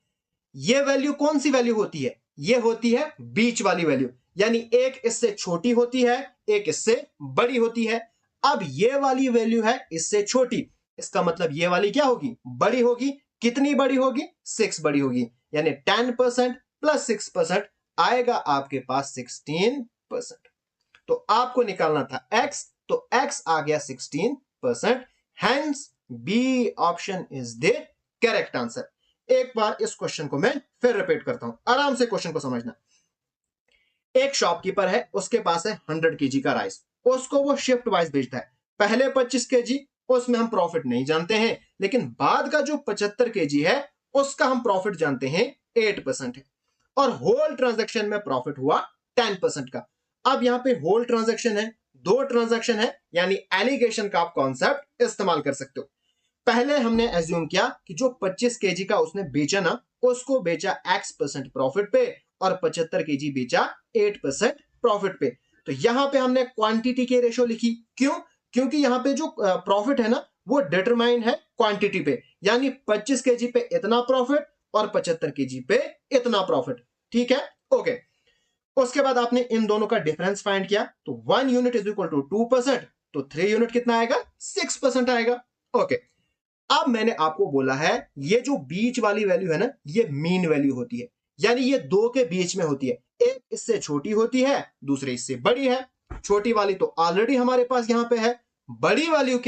Speaker 1: ये वैल्यू कौन सी वैल्यू होती है? ये होती है बीच वाली वैल्यू, यानी एक इससे छोटी होती है, एक इससे बड़ी होती है। अब ये वाली वैल्यू है इससे छोटी, इसका मतलब ये वाली क्या होगी? बड़ी होगी। कितनी बड़ी होगी? 6 बड़ी होगी, यानी 10% प्लस 6% आएगा आपके पास 16%। तो आपको निकालना था x, तो x आ गया 16%। Hence b option is the correct answer. एक बार इस क्वेश्चन को मैं फिर रिपीट करता हूं, आराम से क्वेश्चन को समझना। एक शॉपकीपर है, उसके पास है 100 केजी का राइस, उसको वो शिफ्ट वाइज बेचता है। पहले 25 केजी उसमें हम प्रॉफिट नहीं जानते हैं, लेकिन बाद का जो 75 केजी है उसका हम प्रॉफिट जानते हैं 8% है, और होल ट्रांजैक्शन में प्रॉफिट हुआ 10% का। अब यहां पे होल ट्रांजैक्शन है, दो ट्रांजैक्शन है, यानी एलिगेशन का आप कॉन्सेप्ट इस्तेमाल कर सकते हो। पहले हमने एज्यूम किया कि जो 25 केजी का उसने बेचा ना, उसको बेचा x% प्रॉफिट पे, और 75 केजी बेचा 8% प्रॉफिट पे। तो यहां पे हमने क्वांटिटी के रेशो लिखी। क्यों? क्योंकि यहां पे जो प्रॉफिट है ना, वो डिटरमाइन है क्वांटिटी पे, यानी 25 केजी पे इतना प्रॉफिट और 75 केजी पे इतना प्रॉफिट। ठीक है, ओके। उसके बाद आपने इन दोनों का डिफरेंस फाइंड किया, तो 1 यूनिट इज इक्वल टू 2%, तो 3 यूनिट कितना आएगा? 6% आएगा। ओके, अब मैंने आपको बोला है ये जो बीच वाली वैल्यू है ना, ये मीन वैल्यू होती है, यानी ये दो के बीच में होती है। एक इससे छोटी होती है, दूसरी इससे बड़ी है। छोटी वाली तो ऑलरेडी हमारे पास यहां पे है। बड़ी वैल्यू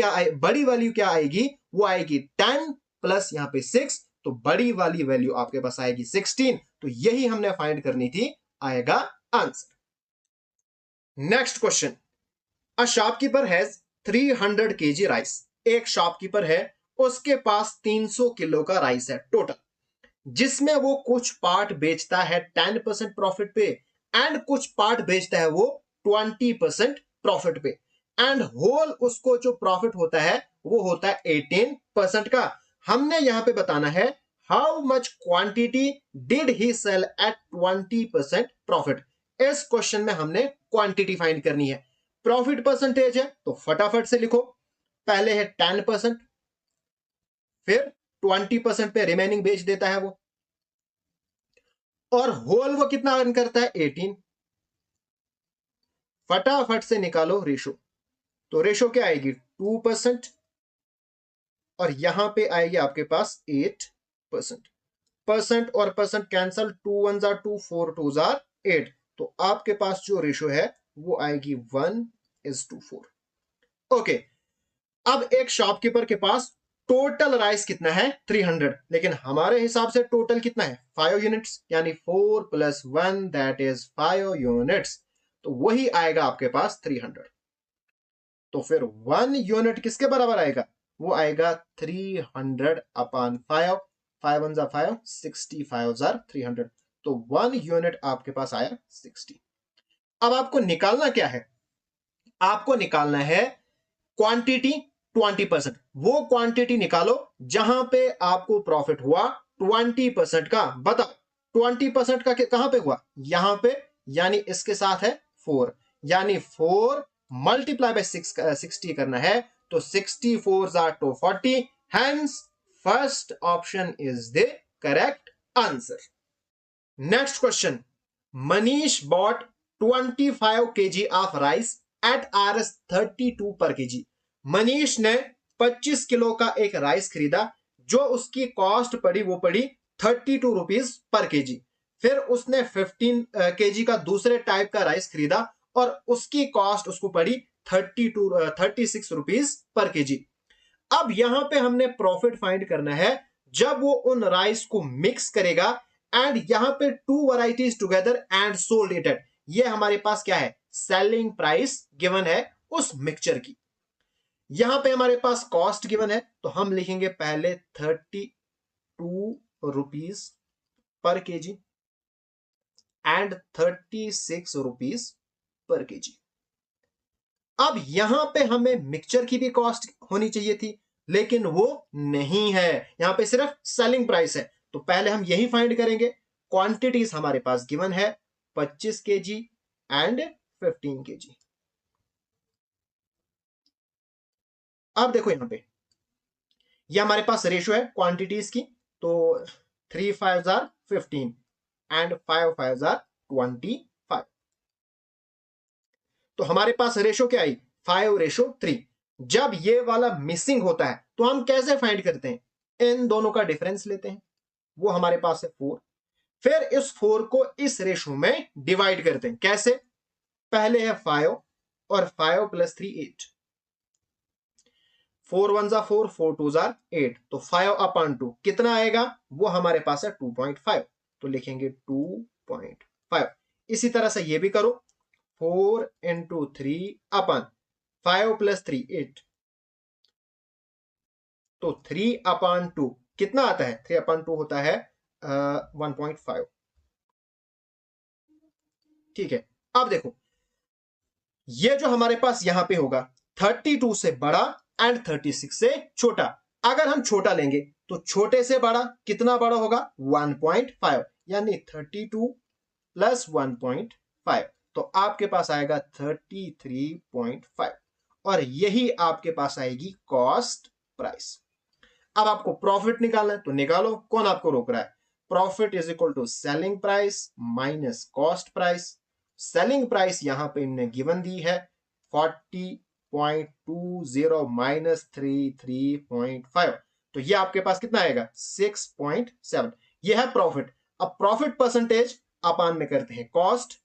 Speaker 1: क्या आएगी? वो आएगी 10 प्लस यहां पे 6, तो बड़ी वाली वैल्यू आपके पास आएगी 16। तो यही हमने फाइंड करनी थी, आएगा answer. Next question, a shopkeeper has 300 KG rice. एक शॉपकीपर है, उसके पास 300 किलो का राइस है टोटल, जिसमें वो कुछ पार्ट बेचता है 10% प्रॉफिट पे, एंड कुछ पार्ट बेचता है वो 20% प्रॉफिट पे, एंड होल उसको जो प्रॉफिट होता है वो होता है 18% का। हमने यहां पे बताना है how much quantity did he sell at 20% profit. इस क्वेश्चन में हमने क्वांटिटी फाइंड करनी है। प्रॉफिट परसेंटेज है तो फटाफट से लिखो, पहले है 10%, फिर 20% पे रिमेनिंग बेच देता है वो, और होल वो कितना अर्न करता है? 18। फटाफट से निकालो रेशो, तो रेशो क्या आएगी? 2%, और यहां पे आएगी आपके पास 8%। परसेंट और परसेंट कैंसल, 2 1 जार 2, 4 2 जार 8। तो आपके पास जो रेशो है वो आएगी 1:4। ओके, अब एक शॉपकीपर के पास टोटल राइस कितना है? 300, लेकिन हमारे हिसाब से टोटल कितना है? 5 यूनिट्स, यानी 4 प्लस 1 दैट इज 5 यूनिट्स। तो वही आएगा आपके पास 300। तो फिर 1 यूनिट किसके बराबर आएगा? वो आएगा 300 अपॉन 5। 5 1 jar 5, 65 jar 300। तो 1 यूनिट आपके पास आया 60। अब आपको निकालना क्या है? आपको निकालना है क्वांटिटी 20%। वो क्वांटिटी निकालो जहां पे आपको प्रॉफिट हुआ 20% का। बताओ 20% का कहां पे हुआ? यहां पे, यानी इसके साथ है 4, यानी 4 मल्टीप्लाई बाय 60 करना है, तो 60 4 are two 40। Hence first option is the correct answer. Next question, Manish bought 25 kg of rice at Rs 32 पर केजी। मनीष ने 25 किलो का एक राइस खरीदा, जो उसकी कॉस्ट पड़ी वो पड़ी 32 रुपीज पर केजी। फिर उसने 15 केजी का दूसरे टाइप का राइस खरीदा, और उसकी कॉस्ट उसको पड़ी 36 रुपीज पर केजी। अब यहां पे हमने प्रॉफिट फाइंड करना है जब वो उन राइस को मिक्स करेगा, एंड यहां पे 2 varieties together and sold it at. ये हमारे पास क्या है? सेलिंग प्राइस गिवन है उस मिक्सचर की। यहां पे हमारे पास कॉस्ट गिवन है, तो हम लिखेंगे पहले 32 rupees per KG and 36 rupees per KG. अब यहां पे हमें मिक्सचर की भी कॉस्ट होनी चाहिए थी, लेकिन वो नहीं है, यहां पे सिर्फ सेलिंग प्राइस है। तो पहले हम यही फाइंड करेंगे। क्वांटिटीज हमारे पास गिवन है 25 kg एंड 15 kg। अब देखो यहां पे ये हमारे पास रेशियो है क्वांटिटीज की, तो 3 5 आर 15 एंड 5 5 आर 25। तो हमारे पास रेशो क्या आई 5:3। जब ये वाला मिसिंग होता है तो हम कैसे फाइंड करते हैं, इन दोनों का डिफरेंस लेते हैं, वो हमारे पास है 4। फिर इस 4 को इस रेशो में डिवाइड करते हैं। कैसे, पहले है 5 और 5 + 3 8, 4 1 जा 4, 4 2 जा 8, तो 5/2 कितना आएगा, वो हमारे पास है 2.5, तो लिखेंगे 2.5। इसी तरह से ये भी करो, 4 × 3/5 + 3 8, तो 3/2 कितना आता है, 3/2 होता है 1.5। ठीक है, अब देखो ये जो हमारे पास यहां पे होगा 32 से बड़ा एंड 36 से छोटा। अगर हम छोटा लेंगे तो छोटे से बड़ा कितना बड़ा होगा 1.5, यानी 32 + 1.5, तो आपके पास आएगा 33.5, और यही आपके पास आएगी कॉस्ट प्राइस। अब आपको प्रॉफिट निकालना है तो निकालो, कौन आपको रोक रहा है। Profit is equal to selling price minus cost price. Selling price यहां पे इनने गिवन दी है 40.20 माइनस 33.5, तो ये आपके पास कितना आएगा 6.7। ये है प्रॉफिट। अब प्रॉफिट परसेंटेज अपान में करते हैं कॉस्ट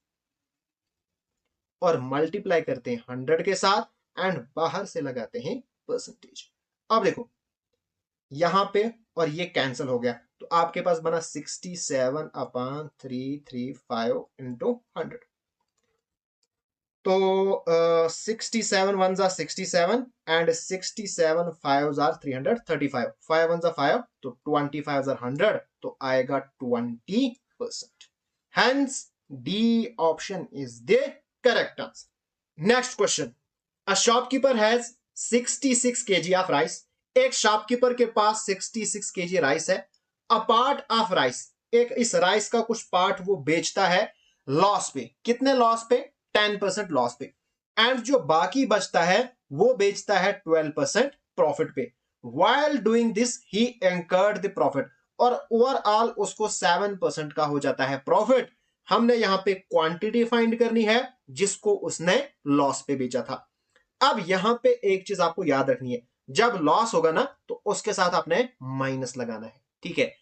Speaker 1: और मल्टीप्लाई करते हैं 100 के साथ एंड बाहर से लगाते हैं परसेंटेज। अब देखो यहां पे और ये कैंसिल हो गया, तो आपके पास बना 67/335 × 100। तो 67 1 जा 67 एंड 67 5 जा 335, 5 1 जा 5, तो 25 जा 100, तो आएगा 20%। Hence D option is the correct answer. Next question. A shopkeeper has 66 kg of rice. एक शॉपकीपर के पास 66 kg राइस है। अ पार्ट ऑफ राइस, एक इस राइस का कुछ पार्ट वो बेचता है लॉस पे। कितने लॉस पे, 10% लॉस पे। एंड जो बाकी बचता है वो बेचता है 12% प्रॉफिट पे। While doing this he incurred the profit, और ओवरऑल उसको 7% का हो जाता है प्रॉफिट। हमने यहां पे क्वांटिटी फाइंड करनी है जिसको उसने लॉस पे बेचा था। अब यहां पे एक चीज आपको याद रखनी है, जब लॉस होगा ना तो उसके साथ आपने माइनस लगाना है। ठीक है,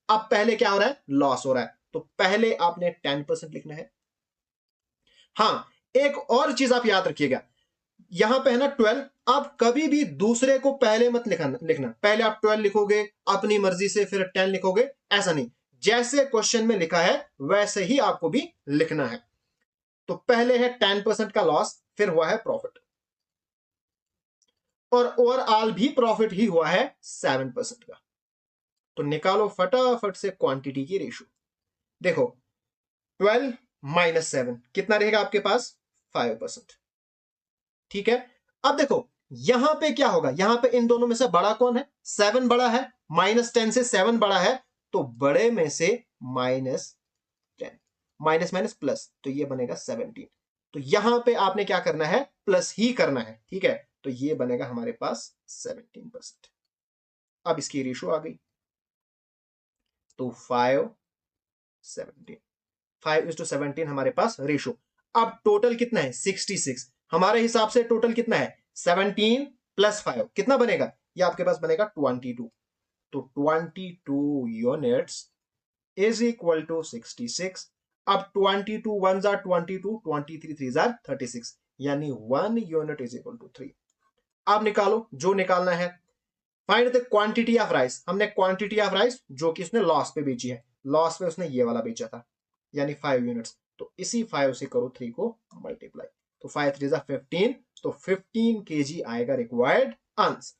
Speaker 1: अब पहले क्या हो रहा है, लॉस हो रहा है, तो पहले आपने 10% लिखना है। हाँ, एक और चीज आप याद रखिएगा, यहां पे है ना 12, आप कभी भी दूसरे को पहले मत लिखना। पहले आप 12 लिखोगे अपनी मर्जी से, फिर 10 लिखोगे, ऐसा नहीं। जैसे क्वेश्चन में लिखा है वैसे ही आपको भी लिखना है। तो पहले है 10% का लॉस, फिर हुआ है प्रॉफिट, और ओवरऑल भी प्रॉफिट ही हुआ है 7% का। तो निकालो फटाफट से क्वांटिटी की रेशियो। देखो 12 - 7 कितना रहेगा आपके पास 5%। ठीक है, अब देखो यहां पे क्या होगा, यहां पे इन दोनों में से बड़ा कौन है, 7 बड़ा है, -10 से 7 बड़ा है, तो बड़े में से -10, माइनस माइनस प्लस, तो ये बनेगा 17। तो यहां पे आपने क्या करना है, प्लस ही करना है। ठीक है, तो ये बनेगा हमारे पास 17%। अब इसकी रेशो आ गई, तो 5 17, 5:17 हमारे पास रेशो। अब टोटल कितना है 66, हमारे हिसाब से टोटल कितना है 17 + 5 कितना बनेगा, ये आपके पास बनेगा 22। तो 22 यूनिट्स इज इक्वल टू 66। अब 22 1 जा 22, 23 3 जा 36, यानी 1 यूनिट इज इक्वल टू 3। अब निकालो जो निकालना है। Find the quantity of rice, हमने क्वांटिटी ऑफ राइस जो कि उसने लॉस पे बेची है, लॉस पे उसने ये वाला बेचा था, यानी 5 यूनिट्स, तो इसी 5 से करो 3 को मल्टीप्लाई, तो 5 3 जा 15, तो 15 kg आएगा रिक्वायर्ड आंसर।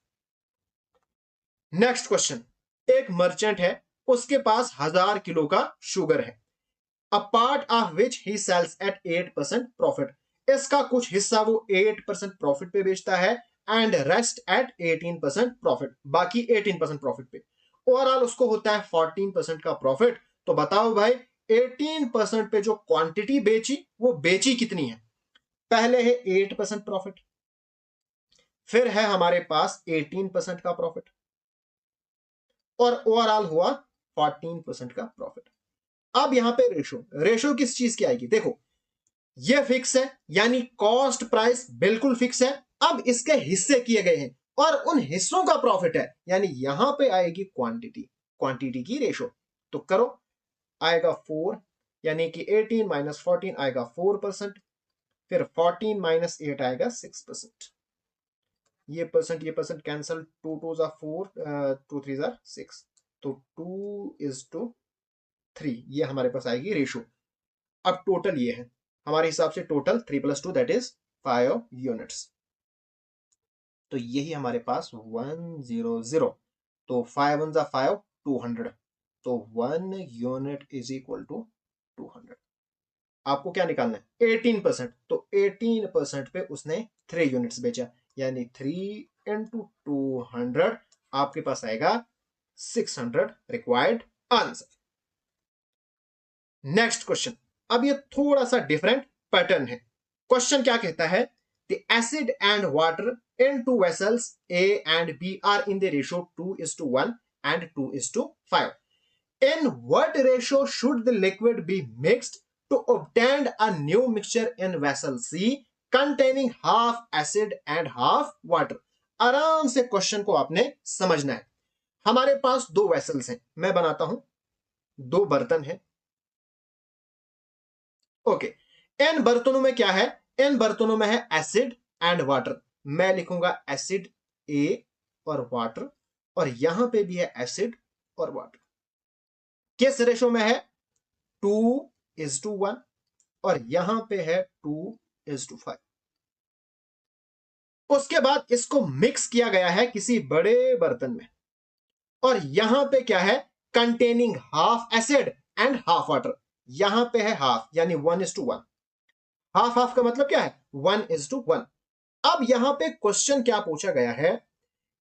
Speaker 1: नेक्स्ट क्वेश्चन, एक मर्चेंट है, उसके पास 1000 किलो का शुगर है, a part of which he sells at 8% profit. इसका कुछ हिस्सा वो 8% प्रॉफिट पे बेचता है एंड रेस्ट एट 18% प्रॉफिट, बाकी 18% प्रॉफिट पे। ओवरऑल उसको होता है 14% का प्रॉफिट। तो बताओ भाई 18% पे जो क्वांटिटी बेची वो बेची कितनी है? पहले है 8% प्रॉफिट, फिर है हमारे पास 18% का प्रॉफिट, और ओवरऑल हुआ 14% का प्रॉफिट। अब यहां पे रेशो किस चीज की आएगी? देखो ये फिक्स है, यानी कॉस्ट प्राइस बिल्कुल फिक्स है। अब इसके हिस्से किए गए हैं और उन हिस्सों का प्रॉफिट है, यानी यहां पे आएगी क्वांटिटी की रेशो। तो करो, आएगा 4, यानी कि 18 माइनस 14 आएगा 4%, फिर 14 माइनस 8 आएगा 6%। ये परसेंट कैंसल, 2 2 जा 4, 2 3 जा 6, तो 2:3 ये हमारे पास आएगी रेशो। अब टोटल ये है हमारे हिसाब से, टोटल 3 + 2 दैट इज 5 यूनिट्स। तो यही हमारे पास 100, तो 5 1 जा 5, 200, तो 1 यूनिट इज इक्वल टू 200। आपको क्या निकालना है? 18%, तो 18% पे उसने 3 यूनिट्स बेचा, यानी 3 × 200 आपके पास आएगा 600 रिक्वायर्ड आंसर। नेक्स्ट क्वेश्चन, अब ये थोड़ा सा डिफरेंट पैटर्न है। क्वेश्चन क्या कहता है? The acid and water in 2 vessels A and B are in the ratio 2:1 and 2:5. In what ratio should the liquid be mixed to obtain a new mixture in vessel C containing half acid and half water? आराम से question को आपने समझना है। हमारे पास 2 vessels हैं, मैं बनाता हूं, 2 बर्तन हैं। ओके, इन बर्तनों में क्या है? इन बर्तनों में है एसिड एंड वाटर। मैं लिखूंगा एसिड A और वाटर, और यहां पे भी है एसिड और वाटर। किस रेशो में है? 2:1, और यहां पे है 2:5। उसके बाद इसको मिक्स किया गया है किसी बड़े बर्तन में, और यहां पे क्या है? Containing half acid and half water. यहां पे है हाफ, यानी 1:1। हाफ हाफ का मतलब क्या है? 1:1। अब यहां पे क्वेश्चन क्या पूछा गया है?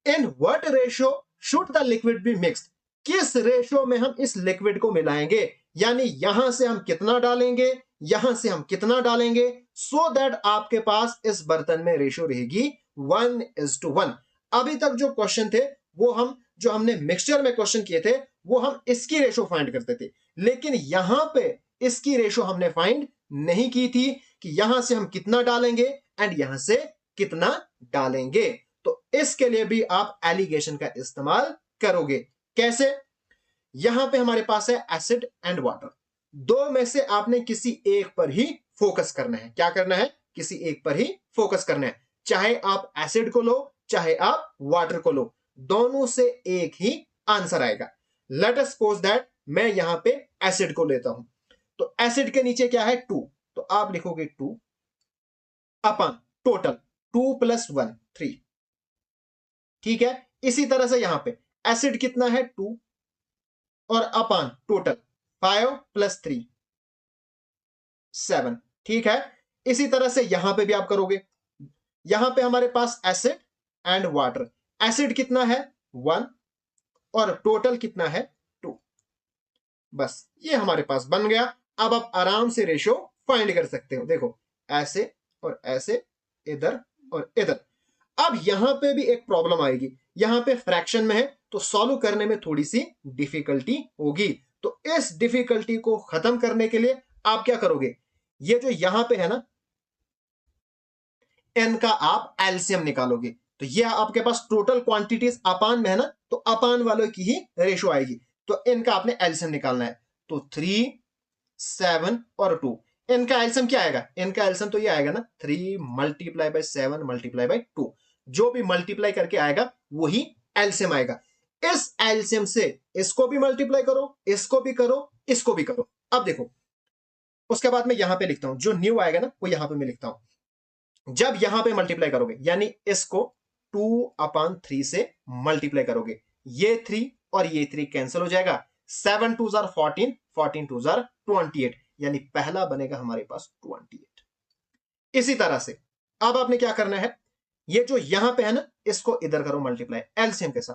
Speaker 1: In what ratio should the liquid be mixed? किस रेशियो में हम इस लिक्विड को मिलाएंगे, यानी यहां से हम कितना डालेंगे, यहां से हम कितना डालेंगे, सो दैट आपके पास इस बर्तन में रेशियो रहेगी 1:1। अभी तक जो क्वेश्चन थे वो हम, जो हमने मिक्सचर में क्वेश्चन किए थे, वो हम इसकी रेशियो फाइंड करते थे, लेकिन यहां पे इसकी रेशियो हमने फाइंड नहीं की थी कि यहां से हम कितना डालेंगे एंड यहां से कितना डालेंगे। तो इसके लिए भी आप एलिगेशन का इस्तेमाल करोगे। कैसे? यहां पे हमारे पास है एसिड एंड वाटर, दो में से आपने किसी एक पर ही फोकस करना है। क्या करना है? किसी एक पर ही फोकस करना है। चाहे आप एसिड को लो, चाहे आप वाटर को लो, दोनों से एक ही आंसर आएगा। लेट अस सपोज दैट मैं यहां पे एसिड को लेता हूं, तो एसिड के नीचे क्या है? 2, तो आप लिखोगे 2 अपन टोटल 2 + 1 3। ठीक है, इसी तरह से यहां पे एसिड कितना है? 2, और अपान टोटल 5 + 3 7। ठीक है, इसी तरह से यहां पे भी आप करोगे। यहां पे हमारे पास एसिड एंड वाटर, एसिड कितना है? 1, और टोटल कितना है? 2। बस ये हमारे पास बन गया। अब आप आराम से रेशो फाइंड कर सकते हो। देखो ऐसे और ऐसे, इधर और इधर। अब यहां पे भी एक प्रॉब्लम आएगी, यहां पे फ्रैक्शन में है तो सॉल्व करने में थोड़ी सी डिफिकल्टी होगी। तो इस डिफिकल्टी को खत्म करने के लिए आप क्या करोगे? ये जो यहां पे है ना, एन का आप एलसीएम निकालोगे। तो ये आपके पास टोटल क्वांटिटीज अपान में है ना, तो अपान वालों की ही रेशो आएगी। तो इनका आपने एलसीएम निकालना है। तो 3 7 और 2, इनका एलसीएम क्या आएगा? इनका एलसीएम तो ये आएगा ना, 3 × 7 × 2। जो भी मल्टीप्लाई करके आएगा वही एलसीएम आएगा। इस एलसीएम से इसको भी मल्टीप्लाई करो, इसको भी करो, इसको भी करो। अब देखो, उसके बाद मैं यहां पे लिखता हूं, जो न्यू आएगा ना वो यहां पे मैं लिखता हूं। जब यहां पे मल्टीप्लाई करोगे, यानी इसको 2/3 से मल्टीप्लाई करोगे, ये 3 और ये 3 कैंसिल हो जाएगा। 7 2 जार 14, 14 2 जार 28, यानी पहला बनेगा हमारे पास 28। इसी तरह से अब आपने क्या करना है, ये जो यहां पे है ना, इसको इधर करो मल्टीप्लाई एलसीएम के साथ।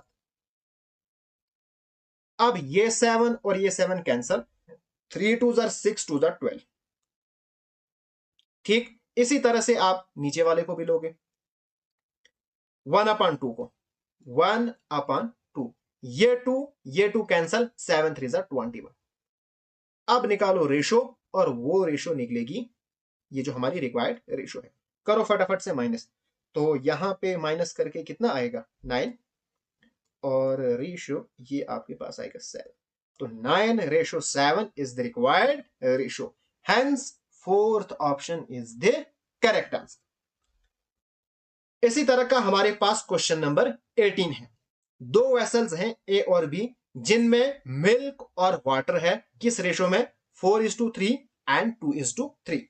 Speaker 1: अब ये 7 और ये 7 कैंसल, 3 2 6 2 12। ठीक, इसी तरह से आप नीचे वाले को भी लोगे, 1/2 को, 1/2, ये टू कैंसल, 7 3 21। अब निकालो रेशो, और वो रेशो निकलेगी ये जो हमारी रिक्वायर्ड रेशो है। करो फटाफट से माइनस, तो यहां पे माइनस करके कितना आएगा 9, और रेशो ये आपके पास आएगा 7। तो 9:7 is the required ratio, hence fourth option is the correct answer. इसी तरह का हमारे पास क्वेश्चन नंबर 18 है। दो वेसल्स हैं ए और बी, जिनमें मिल्क और वाटर है, किस रेशो में, 4:3 and 2:3।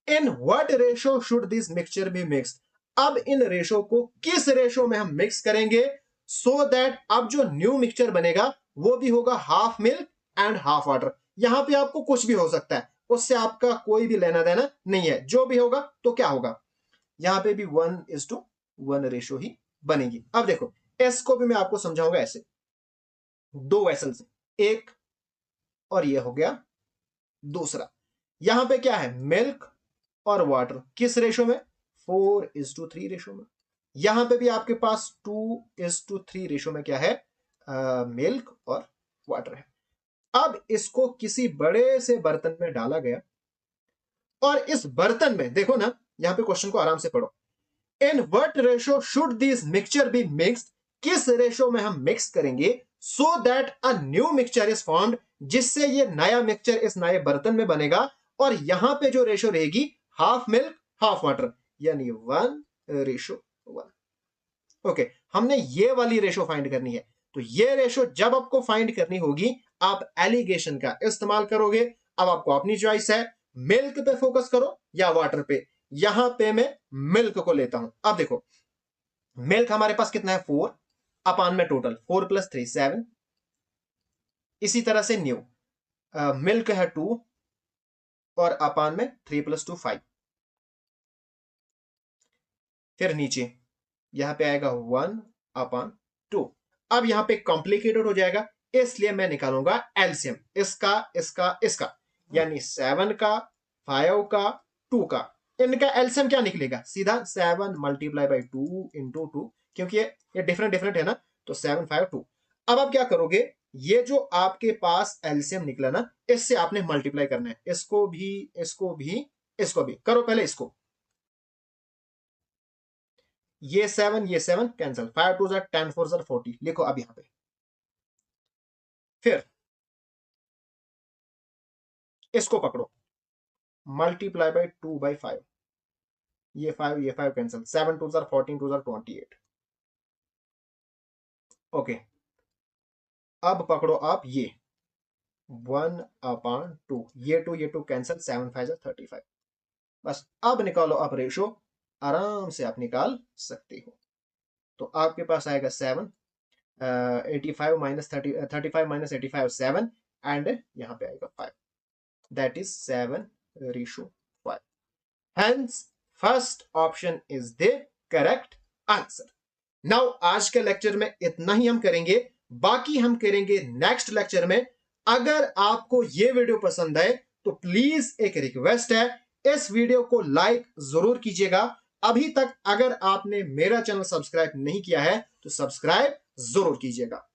Speaker 1: In what ratio should this mixture be mixed. अब इन रेशो को किस रेशो में हम मिक्स करेंगे, सो दैट अब जो न्यू मिक्सचर बनेगा वो भी होगा half milk and half water. यहां पे आपको कुछ भी हो सकता है, उससे आपका कोई भी लेना देना नहीं है, जो भी होगा तो क्या होगा, यहां पे भी 1:1 रेशो ही बनेगी। अब देखो एस को भी मैं आपको समझाऊंगा ऐसे, दो वेसल्स, एक और ये हो गया दूसरा, यहां पे क्या है मिल्क और वाटर, किस रेशो में, 4:3 रेशो में। यहां पे भी आपके पास 2:3 रेशो में क्या है, मिल्क और वाटर है। अब इसको किसी बड़े से बर्तन में डाला गया, और इस बर्तन में देखो ना, यहां पे क्वेश्चन को आराम से पढ़ो, इन what ratio should this mixture be mixed, किस रेशो में हम मिक्स करेंगे, so that a new mixture is formed, जिससे ये नया मिक्सचर इस नए बर्तन में बनेगा, और यहां पे जो रेशो रहेगी हाफ मिल्क हाफ वाटर, यानी 1:1। ओके, हमने ये वाली रेशो फाइंड करनी है। तो ये रेशो जब आपको फाइंड करनी होगी, आप एलिगेशन का इस्तेमाल करोगे। अब आपको अपनी चॉइस है, मिल्क पे फोकस करो या वाटर पे। यहां पे मैं मिल्क को लेता हूं। अब देखो मिल्क हमारे पास कितना है, 4 अपान में टोटल 4 + 3 7। इसी तरह से न्यू मिल्क है 2 और अपान में 3 + 2 5। फिर नीचे यहां पे आएगा 1/2। अब यहां पे कॉम्प्लिकेटेड हो जाएगा, इसलिए मैं निकालूंगा एलसीएम, इसका इसका इसका, यानी 7 का 5 का 2 का, इनका एलसीएम क्या निकलेगा, सीधा 7 × 2 × 2, क्योंकि ये डिफरेंट डिफरेंट है ना, तो 7 5 2। अब आप क्या करोगे, ये जो आपके पास एलसीएम निकला ना, इससे आपने मल्टीप्लाई करना है, इसको भी इसको भी इसको भी करो। पहले इसको, ये 7 कैंसिल, 5 2 10 4 40 लिखो अब यहां पे। फिर इसको पकड़ो, मल्टीप्लाई बाय 2/5, ये 5 कैंसिल, 7 2 14 2 28। ओके, अब पकड़ो आप ये 1/2, ये 2 कैंसिल, 7 5 35। बस अब निकालो आप रेशो, आराम से आप निकाल सकते हो। तो आपके पास आएगा 7, 85 - 30, 35 - 85 7, एंड यहां पे आएगा 5, that is 7:5। Hence, first option is the correct answer. Now, आज के लेक्चर में इतना ही हम करेंगे, बाकी हम करेंगे नेक्स्ट लेक्चर में। अगर आपको ये वीडियो पसंद आए तो प्लीज एक रिक्वेस्ट है, इस वीडियो को लाइक जरूर कीजिएगा। अभी तक अगर आपने मेरा चैनल सब्सक्राइब नहीं किया है तो सब्सक्राइब जरूर कीजिएगा।